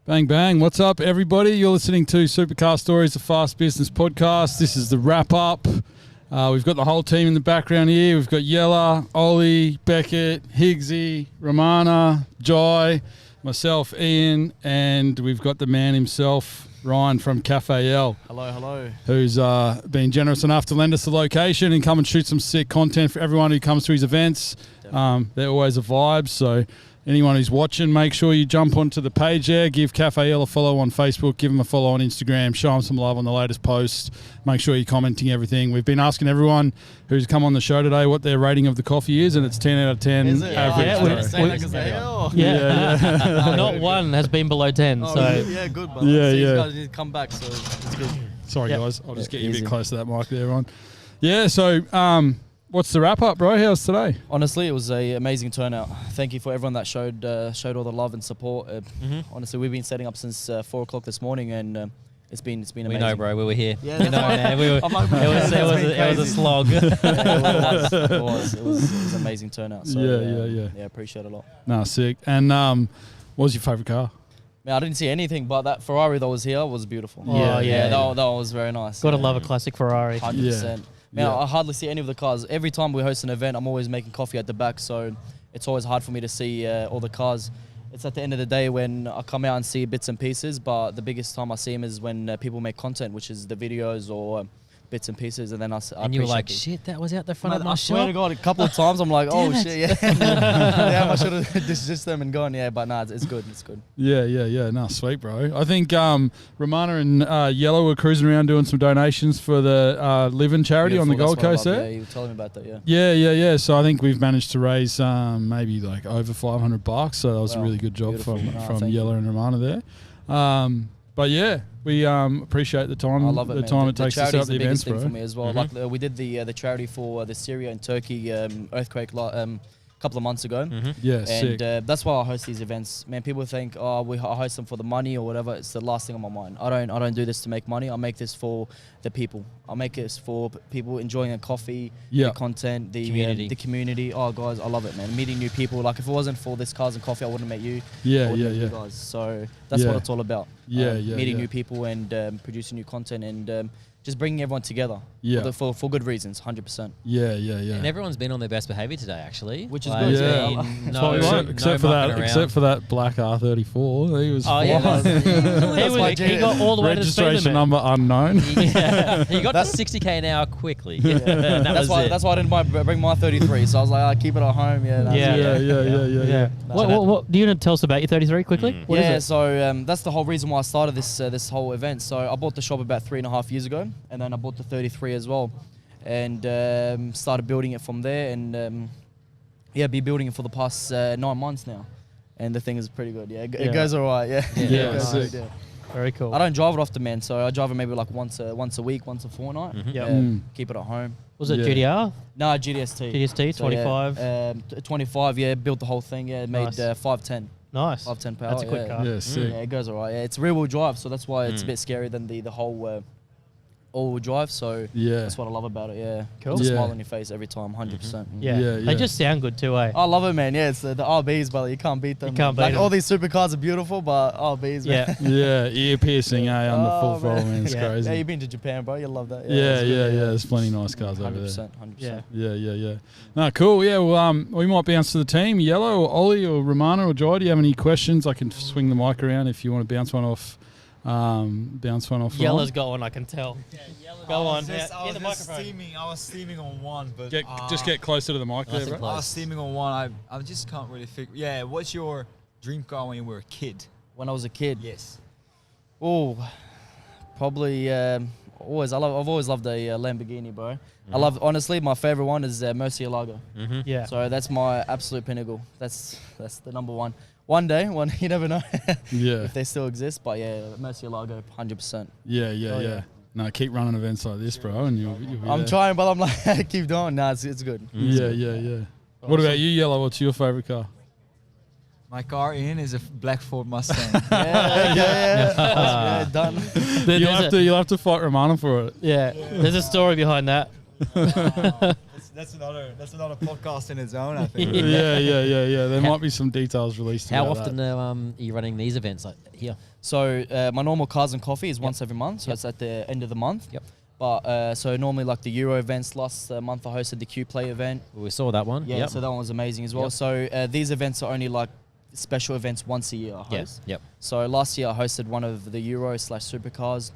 Bang, bang. What's up, everybody? You're listening to Supercar Stories, the Fast Business Podcast. This is the wrap-up. We've got the whole team in the background here. We've got Yella, Ollie, Beckett, Higgsy, Romana, Jai, myself, Ian, and we've got the man himself, Ryan from Cafe Elle. Hello. Who's been generous enough to lend us the location and come and shoot some sick content for everyone who comes to his events. They're always a vibe, so anyone who's watching, make sure you jump onto the page there, give Cafe Elle a follow on Facebook, give them a follow on Instagram, show them some love on the latest post. Make sure you're commenting everything. We've been asking everyone who's come on the show today what their rating of the coffee is, and it's 10 out of 10 Is it? average. Not one has been below 10. Oh, so yeah, good. But Yeah. You guys need to come back, so it's good. Sorry, Yep. guys. I'll just get you a Easy. bit close to that mic there, Ron. Yeah, so what's the wrap-up, bro? How's today? Honestly, it was an amazing turnout. Thank you for everyone that showed all the love and support. Honestly, we've been setting up since 4 o'clock this morning, and it's been amazing. We know, bro. We were here. Yeah, we know, man. We were, I'm like, it was a slog. It was an amazing turnout. So, Yeah, appreciate it a lot. Nah, sick. And what was your favourite car? Man, I didn't see anything, but that Ferrari that was here was beautiful. Yeah. That was very nice. gotta love a classic Ferrari. 100%. Man, I hardly see any of the cars. Every time we host an event, I'm always making coffee at the back, so it's always hard for me to see all the cars. It's at the end of the day when I come out and see bits and pieces, but the biggest time I see them is when people make content, which is the videos or bits and pieces, and then I And you were like, appreciate shit, that was out the front Man, of my I shop. swear to God, a couple of times I'm like, oh shit, yeah. Damn, I should have dismissed them and gone. Yeah, but nah, it's good. It's good. Yeah. No, sweet, bro. I think Romana and Yellow were cruising around doing some donations for the Living charity on the Beautiful, Gold that's Coast what I love. there. Yeah, you were telling me about that, yeah. Yeah. So I think we've managed to raise maybe like over $500. So that was a Wow. really good job Beautiful. from Thank Yellow you. and Romana there. But yeah, we appreciate the time. I love it, the man. time The it takes to set charity's up the the events, biggest thing bro. for me as well. Like we did the charity for the Syria and Turkey earthquake a couple of months ago. Yeah, sick. And that's why I host these events. Man, people think, I host them for the money or whatever. It's the last thing on my mind. I don't do this to make money. I make this for the people. I make this for people enjoying a coffee, Yeah. the content, Community. the community. Oh, guys, I love it, man. Meeting new people. Like if it wasn't for this Cars and Coffee, I wouldn't have met you. Yeah, I wouldn't have yeah. you guys. So that's Yeah. what it's all about. Yeah, Meeting yeah. new people and producing new content and just bringing everyone together. Yeah. For good reasons, 100%. Yeah. And everyone's been on their best behavior today, actually. Which is Like, good, it's yeah. been That's what we want. Except for that black R34, he was Oh, yeah, flying. He got all the way to the speed Registration limit. number unknown. He got to 60k an hour quickly. And That's why I didn't bring my 33. So I was like, I keep it at home. Yeah. Yeah. What do you want to tell us about your 33 quickly? What is it? So that's the whole reason why I started this whole event. So I bought the shop about 3.5 years ago, and then I bought the 33 as well, and started building it from there. And be building it for the past 9 months now, and the thing is pretty good. Yeah, it goes alright. Yeah, Yeah, It goes sick. good, yeah. Very cool. I don't drive it often, man. So I drive it maybe like once a week, once a fortnight. Yep. Yeah, keep it at home. Was it Yeah. GDR? No, GDST. GDST, 25? 25, yeah. Built the whole thing, yeah. Made Nice. 510. Nice. 510 power. That's a quick yeah. car. Yeah, sick. Yeah, it goes alright. Yeah, it's rear-wheel drive, so that's why it's a bit scarier than the whole all-wheel drive. So Yeah. that's what I love about it. Yeah, Cool. It's a Yeah. smile on your face every time, 100%. Yeah. Yeah, They yeah. just sound good too, eh? I love it, man. Yeah, it's the RBs, but you can't beat them. You can't beat like them. all these supercars are beautiful, but RBs, man. Yeah. Yeah, ear piercing, on the full Oh, throttle, man. It's Yeah. crazy. Yeah, you've been to Japan, bro. You love that. Yeah, it's good, There's plenty of nice cars over there. 100%, 100%. Yeah. Yeah. No, cool. Yeah, well, we might bounce to the team. Yellow or Ollie or Romana or Jai, do you have any questions? I can swing the mic around if you want to bounce one off. Yellow's got one, I can tell. Go on. I was steaming on one, but Just get closer to the mic Nice there, and bro. I was steaming on one. I just can't really figure. Yeah, what's your dream car when you were a kid? When I was a kid, Yes. oh, probably I've always loved a Lamborghini, bro. I love, honestly, my favorite one is Murcielago. Yeah. So that's my absolute pinnacle. That's the number one. One day, you never know Yeah. if they still exist, but yeah, Murcielago, 100%. Yeah. No, keep running events like this, bro, and you'll be I'm there. trying, but I'm like, keep going. Nah, it's good. Yeah. What about you, Yellow? What's your favorite car? My car in is a black Ford Mustang. Yeah, done. You'll have to fight Romana for it. Yeah. There's a story behind that. That's another podcast in its own, I think. Yeah. There might be some details released. How about often that. are you running these events like here? So my normal Cars and Coffee is once every month, so it's at the end of the month. Yep. But so normally like the Euro events, last month I hosted the Q Play event. We saw that one. Yeah, Yep. so that one was amazing as well. Yep. So these events are only like special events once a year I host. Yep. So last year I hosted one of the Euro/Supercars.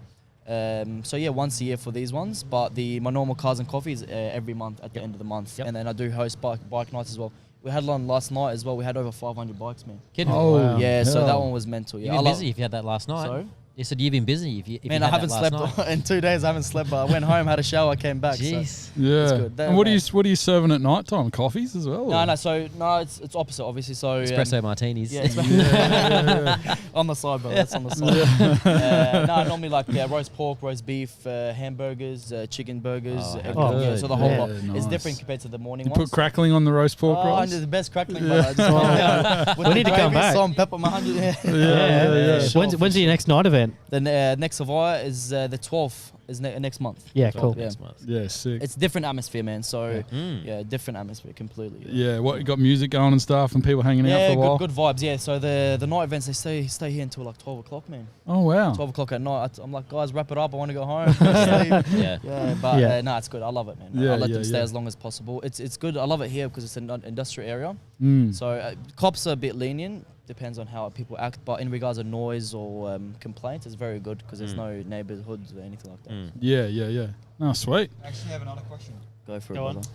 So yeah, once a year for these ones. But my normal Cars and Coffee is every month at the end of the month. Yep. And then I do host bike nights as well. We had one last night as well. We had over 500 bikes, man. Kidding? Oh, wow. Yeah, so Hell. that one was mental. Yeah, You've been busy if you had that last night. Sorry? You said you've been busy if you Man, had I haven't that last slept night. in 2 days. I haven't slept, but I went home, had a shower, came back. Jeez. So Yeah. it's good. And what are you serving at night time? Coffees as well? No, or? no. So no, it's opposite, obviously. So Espresso martinis. Yeah, on the side, bro. That's on the side. No, normally like roast pork, roast beef, hamburgers, chicken burgers. Oh, everything. how Yeah, good. so the whole Yeah, lot. It's nice. different compared to the morning You ones. put crackling on the roast pork Oh, rice? the best crackling, bro. Just with We the need to come gravy, back. Salt and pepper, my 100. Yeah. Sure, When's your next night event? The next Savoy is the 12th, is next month. Yeah, 12th, cool. Yeah. Next month. Yeah, sick. It's different atmosphere, man. So Mm. yeah, different atmosphere completely. Yeah, what, you got music going and stuff and people hanging out Yeah, for a while? good vibes. Yeah, so the night events they stay here until like 12 o'clock, man. Oh, wow. 12 o'clock at night. I'm like, guys, wrap it up. I want to go home. Sleep. Yeah. Yeah, but Yeah. no, it's good. I love it, man. Yeah, I let yeah, them stay yeah. as long as possible. It's good. I love it here because it's an industrial area. Mm. So cops are a bit lenient. Depends on how people act. But in regards to noise or complaints, it's very good because there's no neighborhoods or anything like that. Mm. Yeah. Oh, sweet. I actually have another question. Go for Go it, on. brother.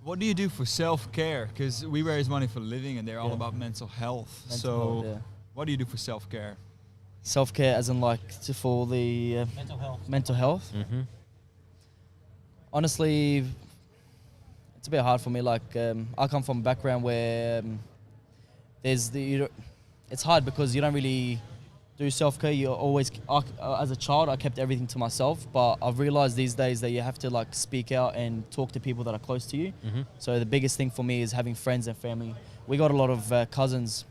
What do you do for self-care? Because we raise money for a living and they're all Yeah. about mental health. Mental So health, yeah. what do you do for self-care? Self-care as in like for the mental health. Mm-hmm. Honestly, it's a bit hard for me. Like I come from a background where it's hard because you don't really do self-care. You're always as a child I kept everything to myself, but I've realized these days that you have to like speak out and talk to people that are close to you. Mm-hmm. So the biggest thing for me is having friends and family. We got a lot of cousins,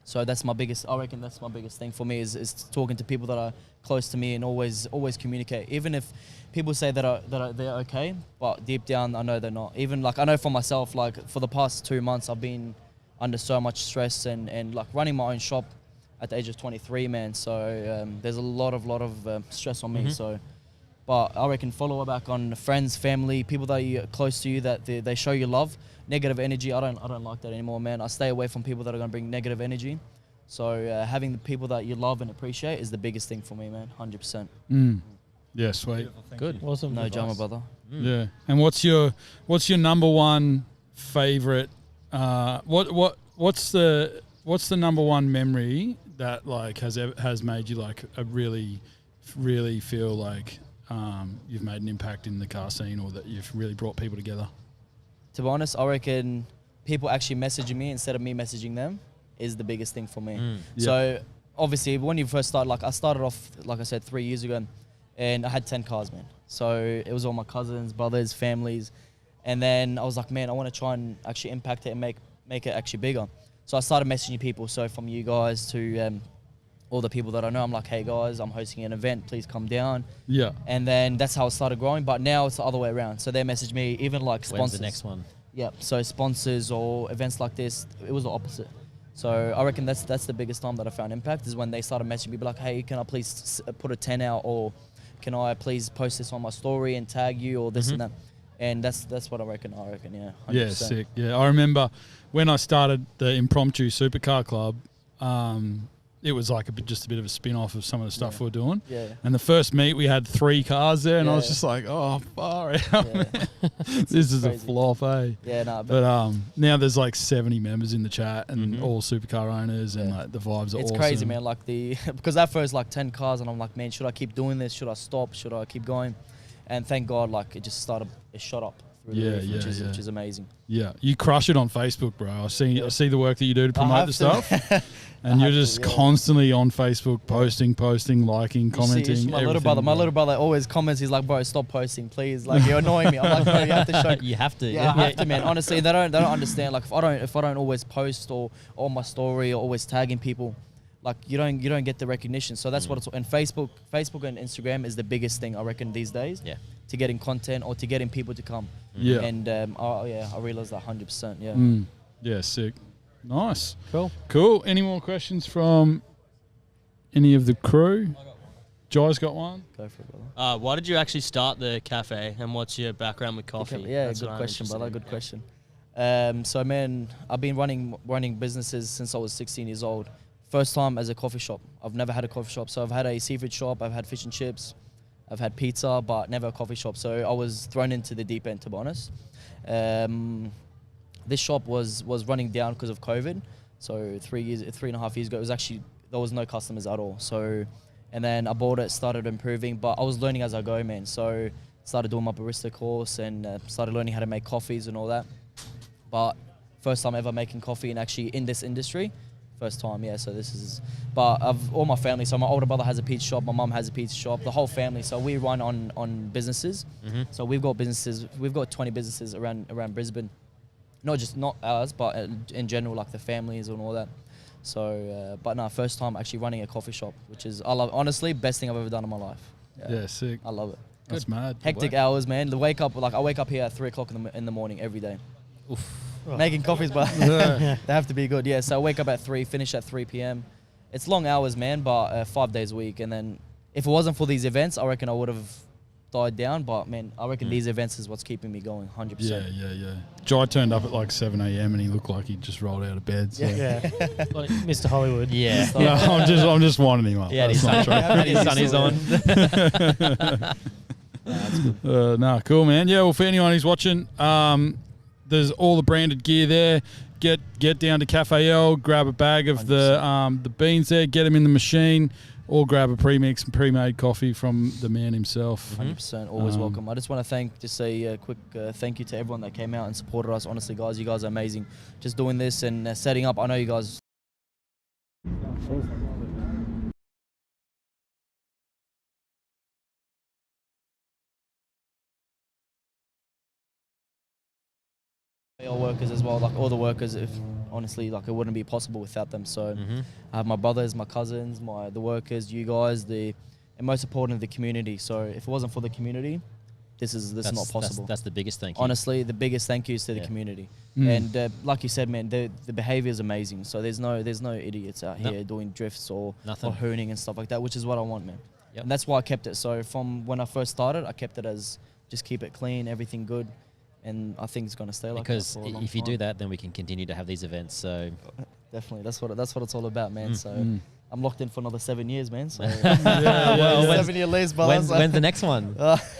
so that's my biggest. I reckon that's my biggest thing for me is talking to people that are close to me and always communicate. Even if people say that they're okay, but deep down I know they're not. Even like I know for myself, like for the past 2 months I've been under so much stress and like running my own shop at the age of 23, man. So there's a lot of stress on me. Mhm. So, but I reckon follow back on friends, family, people that are close to you that they show you love. Negative energy, I don't like that anymore, man. I stay away from people that are gonna bring negative energy. So having the people that you love and appreciate is the biggest thing for me, man. 100%. Mm. Yeah, sweet. Good. Awesome. No drama, brother. Yeah. And what's your number one favorite? What's the number one memory that like has made you like a really feel like you've made an impact in the car scene or that you've really brought people together? To be honest, I reckon people actually messaging me instead of me messaging them is the biggest thing for me. Mm. Yeah. So obviously when you first start, like I started off, like I said, 3 years ago, and I had 10 cars, man. So it was all my cousins, brothers, families. And then I was like, man, I want to try and actually impact it and make it actually bigger. So I started messaging people. So from you guys to all the people that I know, I'm like, hey guys, I'm hosting an event, please come down. Yeah. And then that's how it started growing. But now it's the other way around. So they message me, even like sponsors. When's the next one? Yeah, so sponsors or events like this, it was the opposite. So I reckon that's the biggest time that I found impact is when they started messaging me, like, hey, can I please put a 10 out, or can I please post this on my story and tag you, or this and that. And that's what I reckon, yeah. 100%. Yeah, sick. Yeah, I remember when I started the impromptu supercar club, it was like just a bit of a spin-off of some of the stuff we were doing. Yeah. And the first meet, we had 3 cars there, and I was Yeah. just like, oh, far out. Yeah. man. This is crazy. a flop, eh? Yeah, no, But now there's like 70 members in the chat and all supercar owners, and like the vibes are it's awesome. crazy, man. Like because at first like 10 cars, and I'm like, man, should I keep doing this? Should I stop? Should I keep going? And thank God, like it shot up through the roof, which is amazing. Yeah, you crush it on Facebook, bro. I see the work that you do to promote the stuff, and you're just constantly on Facebook posting, liking, commenting. See, my little brother always comments. He's like, bro, stop posting, please. Like you're annoying me. I'm like, bro, you have to show. You have to. Yeah, I have to, man. Honestly, they don't understand. Like if I don't always post or on my story or always tagging people, like you don't get the recognition. So that's what it's. And Facebook and Instagram is the biggest thing I reckon these days. Yeah. To getting content or to getting people to come. Yeah. And I realized that 100%. Yeah. Yeah, sick. Nice. Cool. Any more questions from any of the crew? Jai's got one. Go for it, brother. Why did you actually start the cafe, and what's your background with coffee? Yeah, That's good what I'm question, brother. interested Good in. question. So, man, I've been running businesses since I was 16 years old. First time as a coffee shop. I've never had a coffee shop. So I've had a seafood shop. I've had fish and chips. I've had pizza, but never a coffee shop. So I was thrown into the deep end, to be honest. This shop was running down because of COVID. So 3.5 years ago, it was actually, there was no customers at all. So, and then I bought it, started improving, but I was learning as I go, man. So started doing my barista course and started learning how to make coffees and all that. But first time ever making coffee and actually in this industry. First time, yeah. So this is, but all my family. So my older brother has a pizza shop. My mum has a pizza shop. The whole family. So we run on businesses. So we've got businesses. We've got 20 businesses around Brisbane. Not ours, but in general, like the families and all that. So, but no, first time actually running a coffee shop, which is, I love, honestly, best thing I've ever done in my life. Yeah, sick. I love it. That's mad. Hectic hours, man. I wake up here at 3 o'clock in the morning every day. Oof. Making coffees, but they have to be good. Yeah, so I wake up at 3, finish at 3 p.m. It's long hours, man, but 5 days a week. And then if it wasn't for these events, I reckon I would have died down. But, man, I reckon these events is what's keeping me going, 100%. Yeah. Jai turned up at like 7 a.m. and he looked like he just rolled out of bed. So. Yeah. Like Mr. Hollywood. Yeah. No, I'm just winding him up. Yeah, his sunny's on. That's good. Nah, cool, man. Yeah, well, for anyone who's watching, there's all the branded gear there. Get down to Cafe Elle, grab a bag of the beans there, get them in the machine, or grab a pre-mix and pre-made coffee from the man himself. 100%, always welcome. I just want to say a quick thank you to everyone that came out and supported us. Honestly, guys, you guys are amazing. Just doing this and setting up. I know you guys. All workers as well, like all the workers. If honestly, like it wouldn't be possible without them. So I have my brothers, my cousins, the workers, you guys, and most important, the community. So if it wasn't for the community, this is not possible. That's the biggest thing. Honestly, the biggest thank you is to the community. And like you said, man, the behavior is amazing. So there's no idiots out here doing drifts or hooning and stuff like that, which is what I want, man. Yep. And that's why I kept it. So from when I first started, I kept it as just keep it clean, everything good. And I think it's going to stay like that for a long time. If you do that, then we can continue to have these events. So definitely, that's what it's all about, man. So I'm locked in for another 7 years, man. So well, 7-year lease, but when's the next one?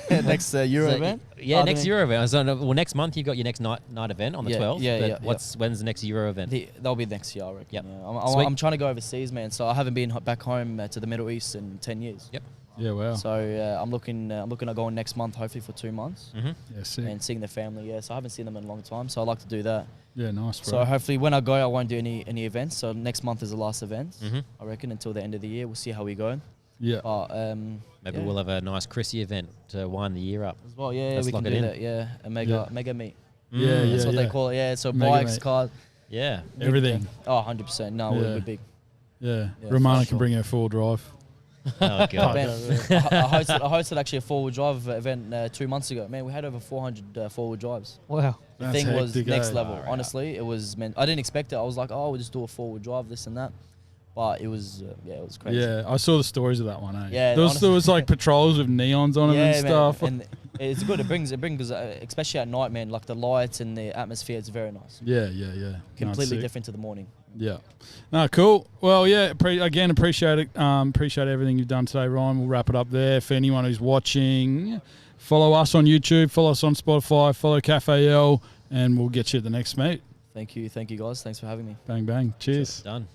Next Euro event. Yeah, next Euro event. So, well, next month you've got your next night event on the 12th. Yeah. When's the next Euro event? That'll be next year, I reckon. Yep. Yeah. I'm trying to go overseas, man. So I haven't been back home to the Middle East in 10 years. Yep. Yeah, wow. So I'm looking at going next month, hopefully for 2 months. Yeah, sick. And seeing the family. Yeah, so I haven't seen them in a long time. So I like to do that. Yeah, nice, bro. So hopefully when I go, I won't do any events. So next month is the last event, I reckon, until the end of the year. We'll see how we go. Yeah. But, maybe we'll have a nice Chrissy event to wind the year up. As well, yeah, we can do that. Yeah, a mega meet. Yeah, that's what they call it. Yeah, so bikes, cars. Yeah. Everything. Oh, 100%. No, we'll be big. Yeah. Romana can bring her 4-wheel-drive. Oh, God. I hosted actually a 4-wheel drive event 2 months ago. Man, we had over 400 4-wheel drives. Wow. The thing was next level. Honestly, it was, man, I didn't expect it. I was like, oh, we'll just do a 4-wheel drive, this and that. But it was, it was crazy. Yeah, I saw the stories of that one. Yeah, there was like patrols with neons on them and stuff. And it's good. It brings, especially at night, man. Like the lights and the atmosphere, it's very nice. Yeah. Completely different to the morning. Yeah. No, cool. Well, yeah. Again, appreciate it. Appreciate everything you've done today, Ryan. We'll wrap it up there. For anyone who's watching, follow us on YouTube, follow us on Spotify, follow Cafe Elle, and we'll get you at the next meet. Thank you, guys. Thanks for having me. Bang bang. Cheers. Done.